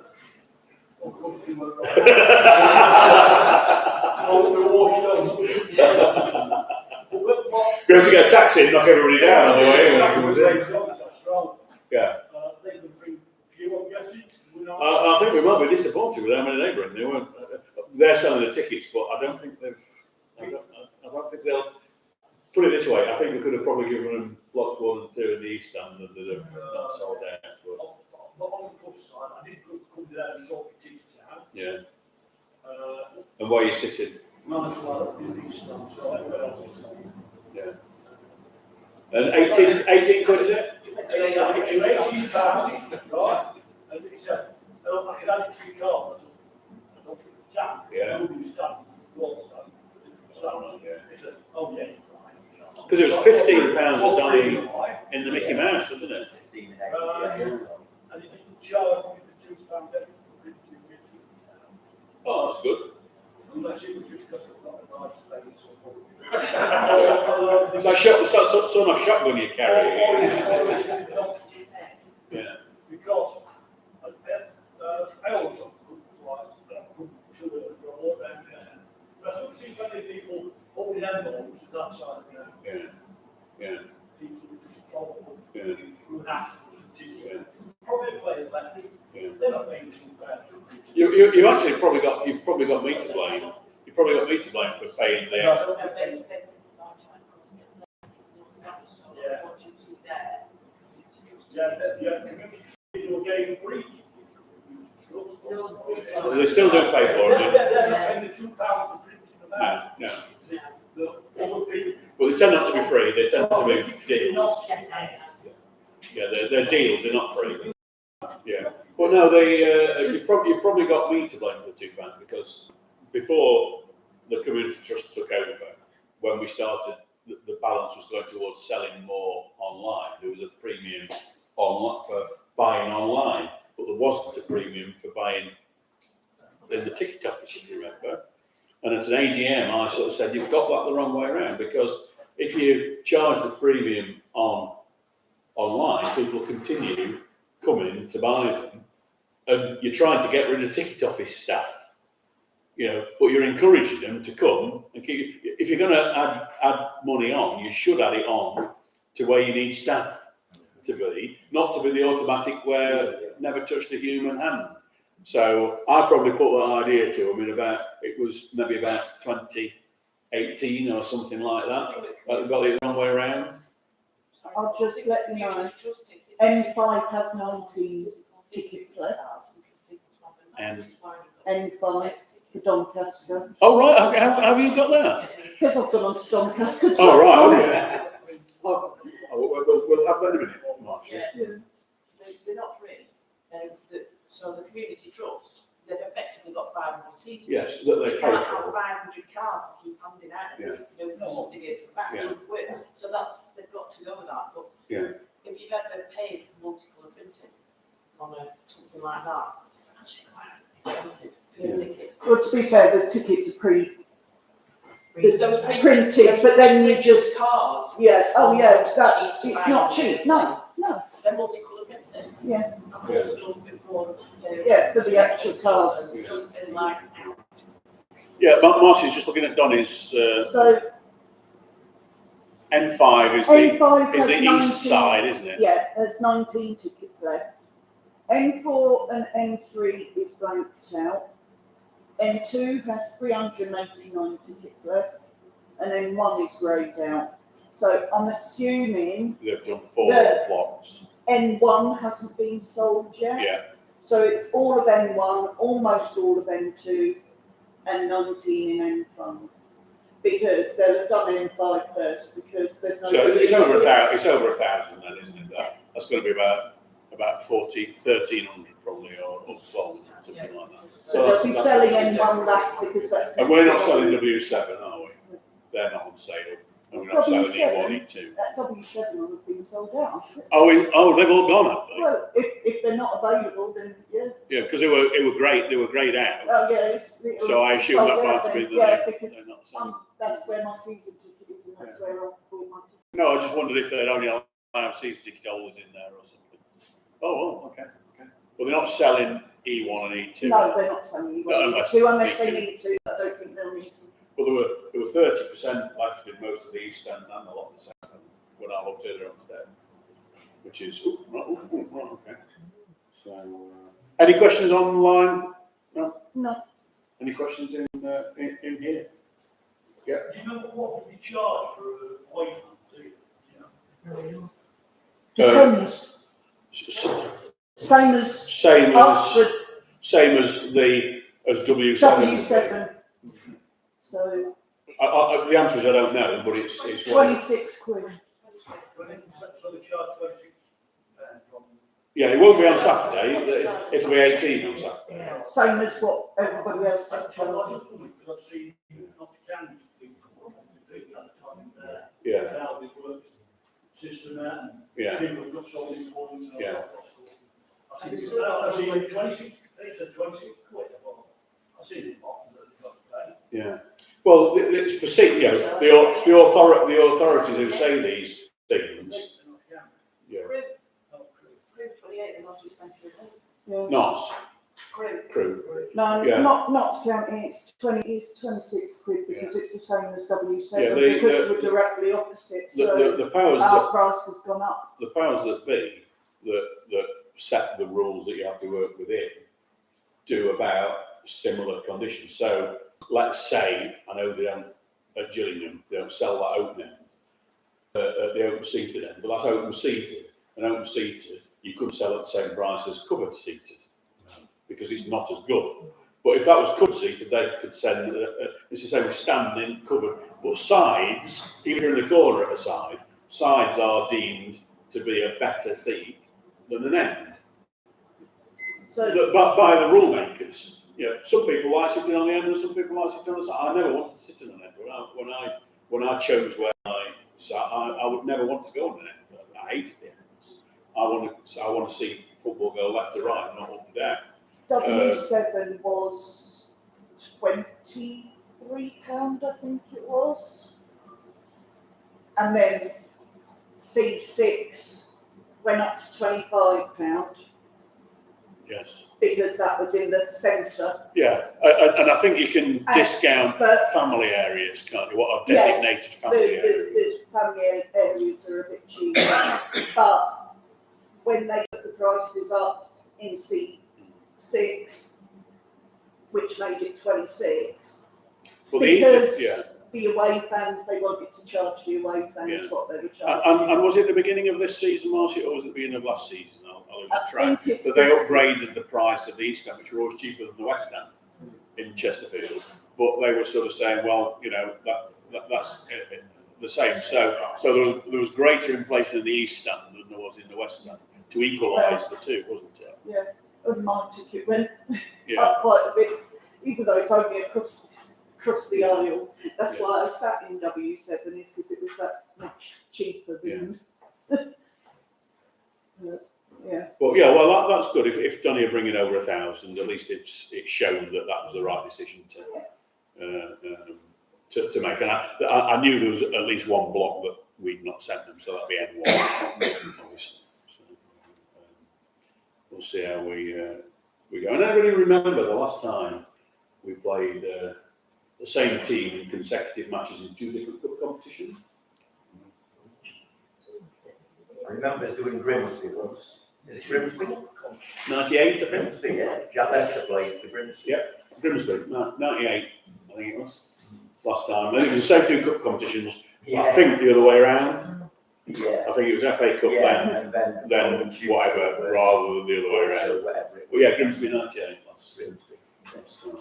We have to get a taxi and knock everybody down on the way. Yeah. I think we might be disappointed with how many they bring. They weren't. They're selling the tickets, but I don't think they've. I don't think they'll. Put it this way, I think we could have probably given them blocks 1 and 2 in the East Stand and they'd have not sold out. But on the plus side, I did come down and sort the tickets out. Yeah. And where are you sitting? Managed to have in the East Stand, so everywhere else is sold. Yeah. And 18 quid is it? £18, right? And he said, oh, I can add it to your card. I don't think you can. Yeah. Nobody stands, wall stand. Yeah. He said, oh, yeah. Because it was £15 a day in the Mickey Mouse, wasn't it? 15 a day. And he didn't charge me the £2 extra for printing it. Oh, that's good. Unless it was just because I've got a nice face or It's like sort of shotgun you carry. Yeah. Because I also couldn't to roll around there. I still see many people holding envelopes at that side of the road. Yeah. People who just follow up Yeah. and ask for some tickets. Probably play electric. Yeah. They're not paying too bad. You actually probably got me to blame. You probably got me to blame for paying the. Community free. They still don't pay for it. They're not paying the £2 for printing them out. No. The other people. Well, they tend not to be free. They tend to be deals. Yeah, they're deals. They're not free. Yeah. Well, no, you probably got me to blame for the £2 because before the community trust took over, when we started, the balance was going towards selling more online. There was a premium for buying online, but there wasn't a premium for buying in the ticket office, if you remember. And at an AGM, I sort of said, you've got that the wrong way around, because if you charge the premium online, people continue coming to buy them, and you're trying to get rid of ticket office staff, but you're encouraging them to come and keep. If you're going to add money on, you should add it on to where you need staff to be, not to be the automatic where never touched a human hand. So I probably put that idea to them it was maybe about 2018 or something like that. I got it the wrong way around. I'll just let you know, N5 has 19 tickets left. And N5 for Doncaster. oh right, okay. How have you got that? Because I've gone on to Doncaster's Oh right, website. okay. We'll have that in a minute. March, yeah. They're not free. So the community trust, they've effectively got 500 seats. Yes, that they You pay can't have for. 500 cards to keep handing out. Something gives back. Yeah. So they've got to go with that. But Yeah. if you've ever paid for multiple printing on something like that, it's actually quite expensive per ticket. Well, to be fair, the tickets are Those printed, but then you just, cards. it's not cheap, no. They're multicolour printed. Yeah. I've bought stuff before. Yeah, for the actual cards. It's just been like, Yeah, Marcy's just looking at Donny's. So N5 is N5 the has 19, east side, isn't it? Yeah, there's 19 tickets left. N4 and N3 is blanked out. N2 has 389 tickets left, and N1 is greyed out. So I'm assuming They've done 4 blocks. N1 hasn't been sold yet. Yeah. So it's all of N1, almost all of N2, and 19 in N5. because they'll have done M5 first, because there's no. So it's over 1,000. It's over 1,000 then, isn't it? That's going to be about 1,300 probably, or up 1,200, something like that. So they'll be selling M1 last because that's. And we're not selling W7, are we? They're not on sale. And we're not selling E1, E2. That W7 will have been sold out. Oh, they've all gone, have they? Well, if they're not available, then yeah. Yeah, because they were great. They were grayed out. Oh yeah, So I assume sold that out might have then. been Yeah, that because they're not selling. that's where my season ticket is, and that's where I bought my ticket. No, I just wondered if they'd only allow season ticket holders in there or something. Oh, okay. Well, they're not selling E1 and E2. No, they're not selling E1 No, and unless E2 unless they they need to. I don't think they'll need to. Well, there were 30% left in most of the East End and a lot of the South End when I looked earlier on today, which is right, okay. So, any questions online? No. No. Any questions in here? Yeah. Do you remember what we charge for a away fan? Depends. Same as Same us as for W7. W7. So The answer is I don't know, but it's 26 quid. So we charge 26 from. Yeah, it won't be on Saturday. It'll be 18 on Saturday. Same as what everybody else has Because charged. I've seen not can figure at the time there. Yeah. How it works, system out, and Yeah. people have got so many points and all Yeah. that sort of stuff. I see 26, they said 26 quid. Well, I seen it often that they've got to pay. Yeah. Well, it's for the authorities who say these things. Yeah. Crew 28 and not expensive. Yeah. Not Crew. crew. No, Yeah. not counting. It's 26 quid because it's the same as W7 Yeah, because we're directly opposite. So The powers our that price has gone up. the powers that be that set the rules that you have to work within do about similar conditions. So let's say, I know they don't at Gillingham, they don't sell that open end, at the open seated end, but that's open seated. And open seated, you could sell at the same price as covered seated because it's not as good. But if that was covered seated, they could send, it's the same as standing covered, but sides, even if you're in the corner at a side, sides are deemed to be a better seat than an end. So But by the rule makers, some people like sitting on the end and some people like sitting on the side. I never wanted to sit on the end. When I chose where I sat, I would never want to go on the end. I hated the ends. I want to see football go left to right, not up and down. W7 was £23, I think it was. And then C6 went up to £25 Yes. because that was in the centre. Yeah, and I think you can discount but- family areas, can't you? What are designated family areas? The family areas are a bit cheaper. But when they put the prices up in C6, which made it 26, Well, because the away fans, they wanted to charge the away fans Yeah. what they were charging. And was it the beginning of this season, Marcia, or was it the beginning of last season? I'll lose I track. think it's But they this- upgraded the price of the East End, which were always cheaper than the West End in Chesterfield. But they were sort of saying, well, that's the same. So there was greater inflation in the East End than there was in the West End to equalise the two, wasn't it? Yeah, and my ticket went Yeah. up quite a bit, even though it's only across the aisle. That's why I sat in W7, is because it was that much cheaper than. Yeah. Well, yeah, well, that's good. If Donny are bringing over 1,000, at least it's shown that was the right decision to make. And I knew there was at least one block that we'd not sent them, so that'd be N1, obviously. So, we'll see how we go. And I really remember the last time we played the same team in consecutive matches in 2 different cup competitions. I remember us doing Grimsby once. Is it Grimsby? 98, I think. Grimsby, yeah. Jack Lester played for Grimsby. Yeah, Grimsby, 98, I think it was. Last time. I think it was the same 2 cup competitions. Yeah. I think the other way around. Yeah. I think it was FA Cup And then whatever, rather than the other way around. Whatever it But yeah, Grimsby 98 last time.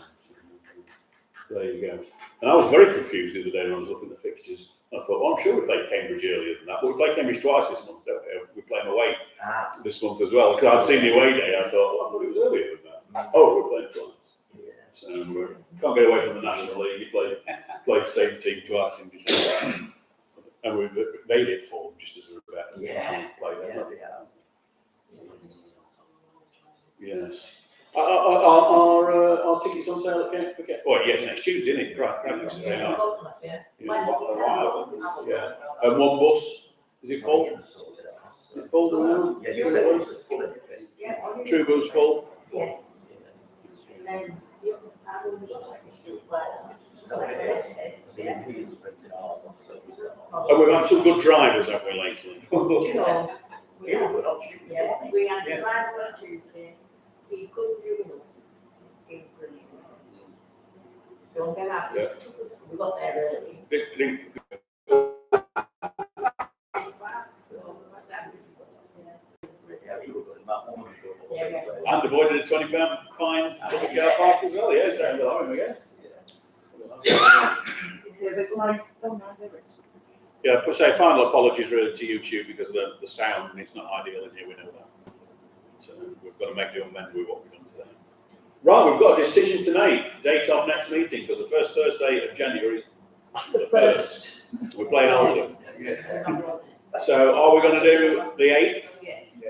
there you go. And I was very confused the other day when I was looking at the fixtures. I thought, well, I'm sure we played Cambridge earlier than that, but we played Cambridge twice this month, don't we? We play them away this month as well. Because I'd seen the away day, I thought, well, I thought it was earlier than that. Oh, we're playing twice. So we can't get away from the National League. You play the same team twice in December. And we made it for them just as we were about to play them. Yes. Are tickets on sale at Forget? Well, yes, next Tuesday, isn't it? Right, Yeah. Yeah. And one bus, is it full? Is it full? Yeah, you said it was full of it. True bus full? Yes. And you, I don't know, it's still quite. Is that what it is? See, it's printed off, so it's not. And we've had some good drivers, haven't we, lately? You know, we Yeah, had, good on Tuesday. yeah, we had a driver on Tuesday, he couldn't do enough. He was brilliant. Don't get happy, we got there early. So, what's happening? Yeah, we were good about 100 people. Yeah, yeah. And avoided a £20 fine for the car park as well, yeah, so the home again. Yeah, there's no, oh no, there is. Yeah, but say final apologies really to YouTube because of the sound, and it's not ideal in here, we know that. So we've got to make the amend with what we've done today. Right, we've got a decision to make, date of next meeting, because the first Thursday of January is the first. We're playing Oldham. So are we going to do the 8th? Yes.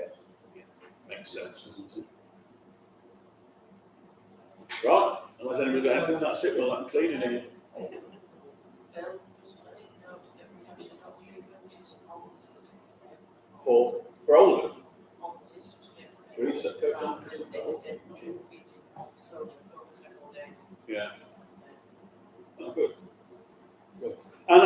Makes sense, doesn't it? Right, unless anybody's got anything, that's it, we'll let them clean it in. For Oldham? 3 set coach. Yeah. Oh, good. Good. And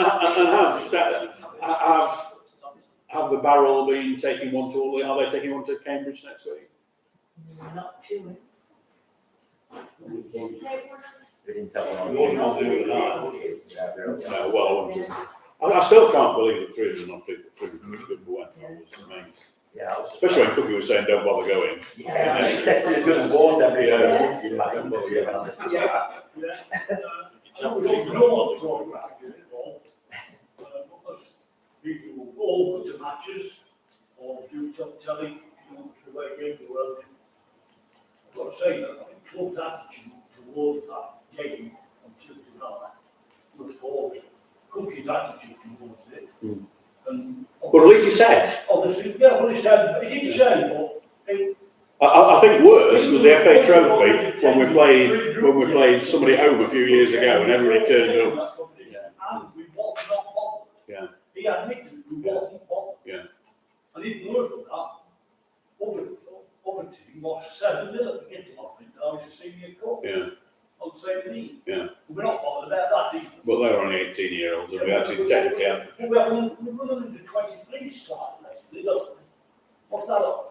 have the Barrel been taking one to all? Are they taking one to Cambridge next week? Not sure. We didn't tell them. You wouldn't want to do it no, well, I still can't believe that 3 of them not people went. It's amazing. Yeah, Especially when Cookie was saying, don't bother going. yeah, that's what you have warned everybody. Yeah. It's in my interview about this. People will all go to matches or do top telly, you know, to away game the world. I've got to say that I think club's attitude towards that game on Tuesday night was poor. Cookie's attitude towards it. And But at least he said. obviously, yeah, well, he said, he did say, but it, I think worse was the FA Trophy when we played somebody at home a few years ago and everybody turned up. and we was not bothered. Yeah. He admitted we wasn't bothered. Yeah. And even worse than that, other team lost 7-0 at the interlock in Derbyshire Senior Cup Yeah. on the same league. Yeah. We're not bothered about that either. But they were only 18-year-olds and we actually technically had. We're running the 23 side, basically, look. What's that on?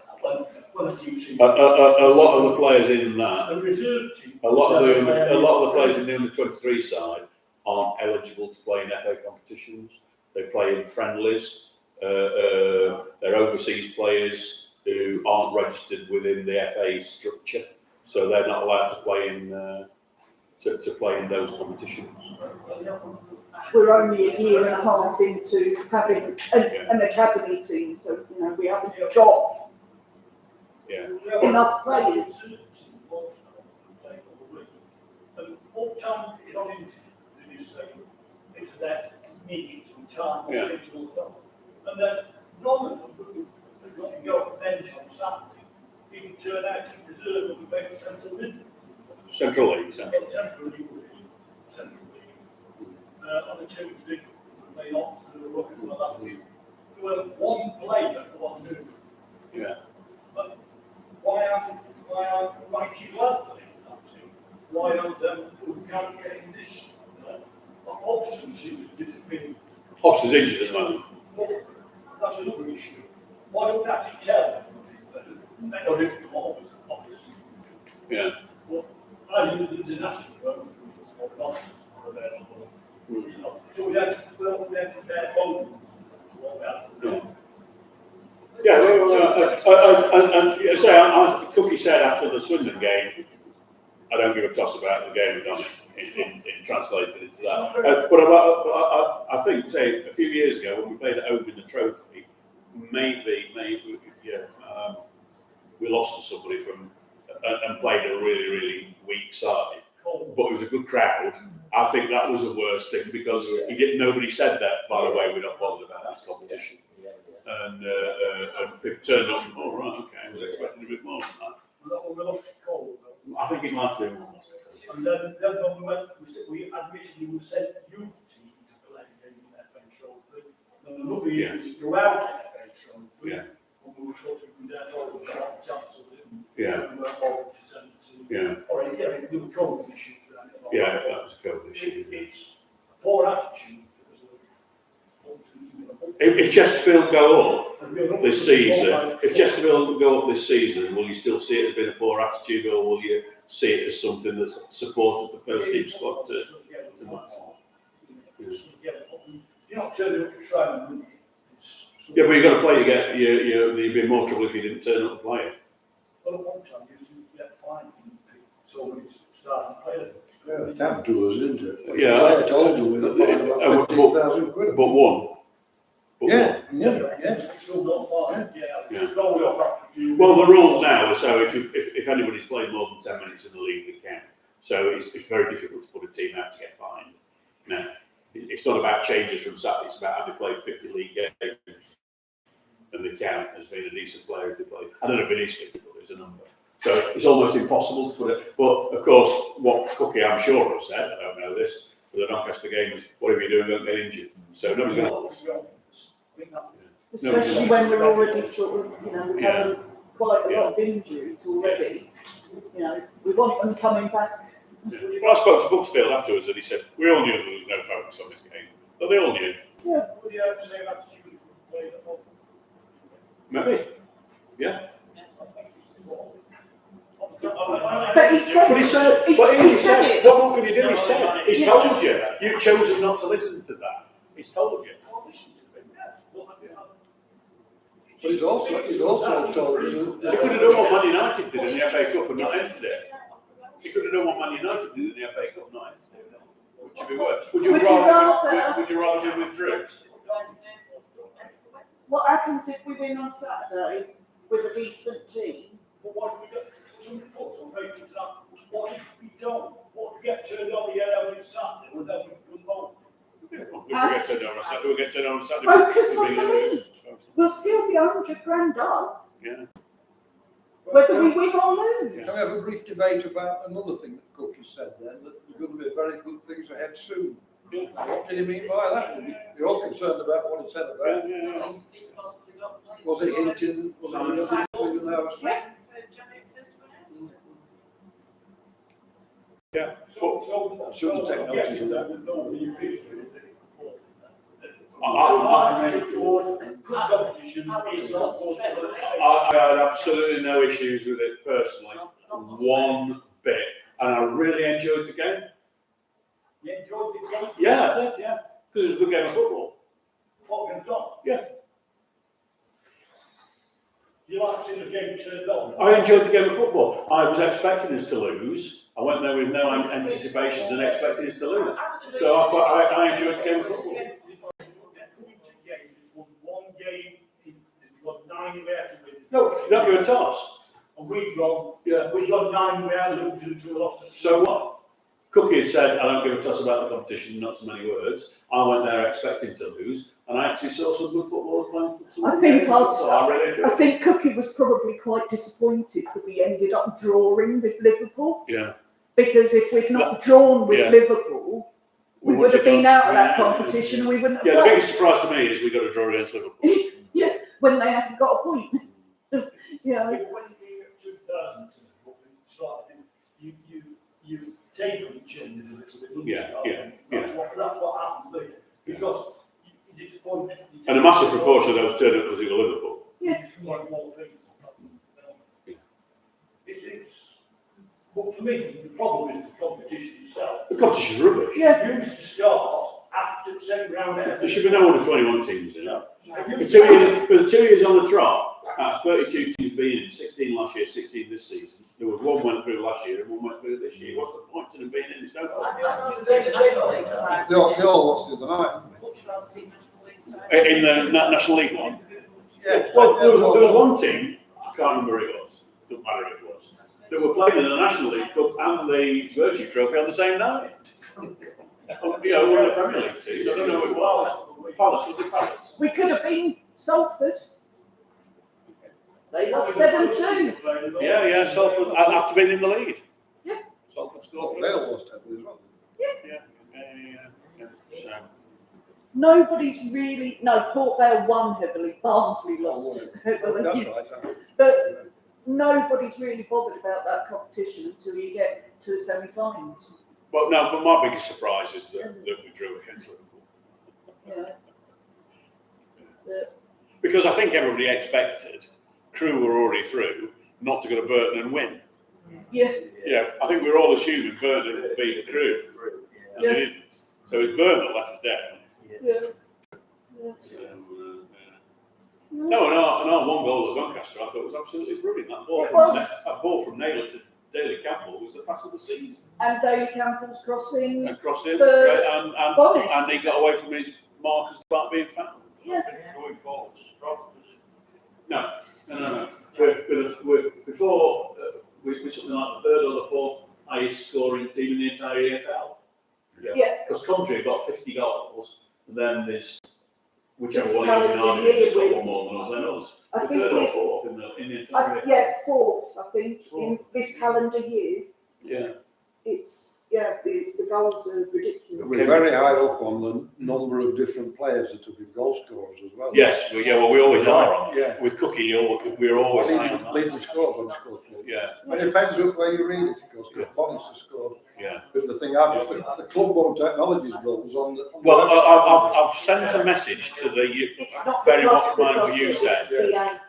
When the team seems. A lot of the players in that, A reserve team. a lot of the players in the under 23 side aren't eligible to play in FA competitions. They play in friendlies. They're overseas players who aren't registered within the FA structure, so they're not allowed to play in to play in those competitions. We're only a year and a half into having an academy team, so, you know, we haven't got Yeah. enough players. And all time is on into this it's that meeting some time, Yeah. digital stuff. And then none of them have got to go off the bench on Saturday. Even turn out to reserve and make Central League. Central League. Central League. On a Tuesday, they Oxford and Rugby, well, that's it. There were one player on new. Yeah. But why aren't Mikey Ladd playing that team? Why aren't them who can't get in this? Hobson seems to disappear. Hobson's injured at the moment. Well, that's another issue. Why don't they actually tell them? Not if it's always opposite. Yeah. Well, I did the national program, it's called Hobson, or they're not. So we had to compare both. Yeah, and Cookie said after the Swindon game, I don't give a toss about the game with Dominic. translated into that. But I think, say, a few years ago when we played at home in the trophy, maybe, we lost to somebody from and played a really, really weak side. But it was a good crowd. I think that was the worst thing because nobody said that, by the way, we're not bothered about this competition. And people turned up and, oh, right, okay, I was expecting a bit more than that. We lost to Cole. I think it might have been more. And then when we went, we admittedly we sent youth teams to play in the FA Trophy. And another year we threw out the FA Trophy. Yeah. And we were supposed to be there all the short cancelled it. Yeah. We weren't bothered to send it to. Yeah. Or yeah, there were COVID issues. Yeah, that was a COVID issue. It's a poor attitude. If Chesterfield go up this season, will you still see it as being a poor attitude, or will you see it as something that's supported the first team squad to You're not turning up to try and win. Yeah, but you've got to play. You'd be in more trouble if you didn't turn up and play it. Well, at one time, you get fined. So when it's starting playing. Yeah, it happened to us, didn't it? Yeah. I told you with a fine about 15,000 quid. But one. Yeah. Still not fine. Yeah. Well, Well, the rules now are so if anybody's played more than 10 minutes in the league, they can. So it's very difficult to put a team out to get fined. No, it's not about changes from Saturday. It's about having played 50 league games, and they count as being a decent player if they play. I don't know if it is 50, but there's a number. So it's almost impossible to put it. But of course, what Cookie, I'm sure, has said, I don't know this, but the Doncaster game is, whatever you're doing, don't get injured. So nobody's going to. Especially when we're already sort of, we're having quite a lot of injuries already. We want them coming back. Yeah. Well, I spoke to Butterfield afterwards and he said, we all knew there was no focus on this game. So they all knew. Yeah. Would you have the same attitude if we played at home? Maybe. Yeah. But he said, what more can he do? He said, he's told you. You've chosen not to listen to that. He's told you. But he's also told you He could have done what Man United did in the FA Cup and not entered it. He could have done what Man United did in the FA Cup and not entered it. Which would be worse. Would you rather do with Drew? what happens if we win on Saturday with a decent team? But what if we get some reports on Facebook that what if we don't? What if we get turned on the air on Saturday? Would that be good home? If we get turned on Saturday, we'll get turned on Saturday. Focus on the league. We'll still be 100 grand up, Yeah. whether we win or lose. Can we have a brief debate about another thing that Cookie said then, that there's going to be very good things ahead soon? What did he mean by that? You're all concerned about what he said about. Was it hinting? Was it hinting? Yeah. Sure, the technology in that. I had absolutely no issues with it personally, one bit, and I really enjoyed the game. You enjoyed the game? Yeah, I did, yeah, because it was a good game of football. What we've done? Yeah. You like seeing the game turned on? I enjoyed the game of football. I was expecting us to lose. I went there with no anticipations and expecting us to lose. So I enjoyed the game of football. No, that were a toss. And we got 9 round losing to a loss. So what? Cookie had said, I don't give a toss about the competition, not so many words. I went there expecting to lose, and I actually saw some good footballers playing football. I think Cookie was probably quite disappointed that we ended up drawing with Liverpool. Yeah. Because if we'd not drawn with Liverpool, we would have been out of that competition and we wouldn't have Yeah, the played. biggest surprise to me is we got a draw against Liverpool. Yeah, when they haven't got a point. Yeah. When you get 2000, you take on changes a little bit. That's what happens there. Because you disappoint. And a massive proportion of those turned up because they were Liverpool. Yeah. But for me, the problem is the competition itself. The competition's rubbish. Yeah. It used to start after the second round. There should be no under 21 teams in it. For the 2 years on the trot, out of 32 teams being in, 16 last year, 16 this season, there was one went through last year and one went through this year. What's the point in them being in? It's no fun. They all lost the other night. In the National League one? Yeah. Well, there was one team, I can't remember who it was, doesn't matter who it was, that were playing in the National League Cup and the Virtue Trophy on the same night. You know, one of the Premier League teams, I don't know who it was. Palace, was it Palace? We could have been Salford. They lost 7-2. Yeah, Salford, after being in the lead. Yeah. Salford Oh, scored. they all lost heavily as well. Yeah. So, Nobody's really, no, Port Vale won heavily, Barnsley lost heavily. That's right. But nobody's really bothered about that competition until you get to the semi-finals. but my biggest surprise is that we drew against Liverpool. Yeah. Because I think everybody expected Crewe were already through, not to go to Burton and win. Yeah. Yeah, I think we were all assuming Burton would beat Crewe, and Yeah. they didn't. So it was Burton that let us down. Yeah. So, no, one goal at Doncaster I thought was absolutely brilliant. That ball from Naylor to Daly Campbell was the pass of the season. And Daly Campbell's crossing And crossing, for and Bonnis. he got away from his markers about being fouled. Yeah. Going forward, it's a problem, is it? No. We're before we're something like the third or the fourth highest scoring team in the entire EFL. Yeah. Because Coventry got 50 goals, and then there's whichever This one is in calendar our year has got we- one more than us. Then us. I The think third or we, fourth in the entire EFL. yeah, fourth, I think, in Fourth. this calendar year. Yeah. It's, the goals are ridiculous. We're very high up on the number of different players that have been goal scorers as well. Yes, we always are on that. Yeah. With Cookie, we're always high on that. Leading scores on score floor. Yeah, And it depends on where you read it, because Bonnis has scored. yeah. But the thing I've got, the Club Technologies goals on the. Well, I've sent a message to the. It's not Very the much block mind what because you it's said. the,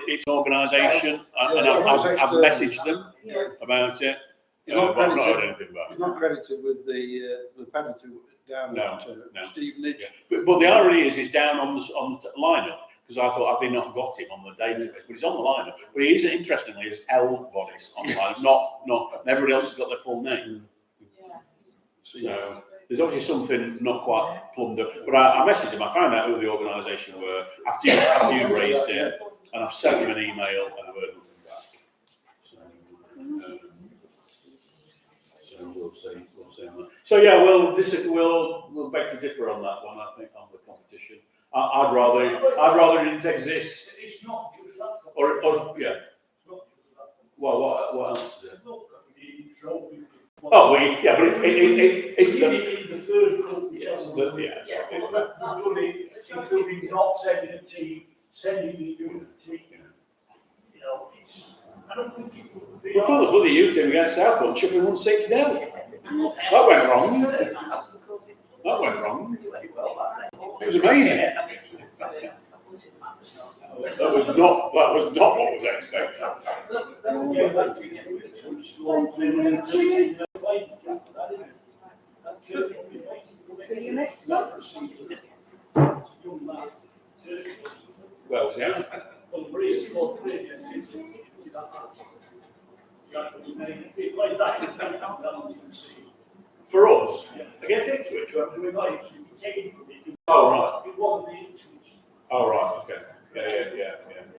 It's an organisation, and Yeah, I've messaged them yeah. about it. He's not But I've not heard credited, anything about he's it. not credited with the penalty down No, at no. Stevenage. Yeah. But the irony is, he's down on the lineup, because I thought, have they not got him on the database? But he's on the lineup. But he is, interestingly, is L Bonnis on the lineup, not everybody else has got their full name. So there's obviously something not quite plumbed up. But I messaged him, I found out who the organisation were after you raised it, and I've sent him an email and I've heard nothing back. So we'll see on that. So yeah, we'll beg to differ on that one. I think on the competition, I'd rather it didn't exist. It's not just that. Or yeah. It's not just that. Well, what else is it? Not because we need trophy. Oh, but it's in the third cup. yes, Yeah, well, Including not sending a team, sending the youth team. You know, I don't think it would be. we put the bloody U team against Southport, Sheffield won 6-0. That went wrong. That went wrong. It was amazing. That was not what was expected. See you next month. Well, yeah. For us, against Ipswich. Oh right. Oh right.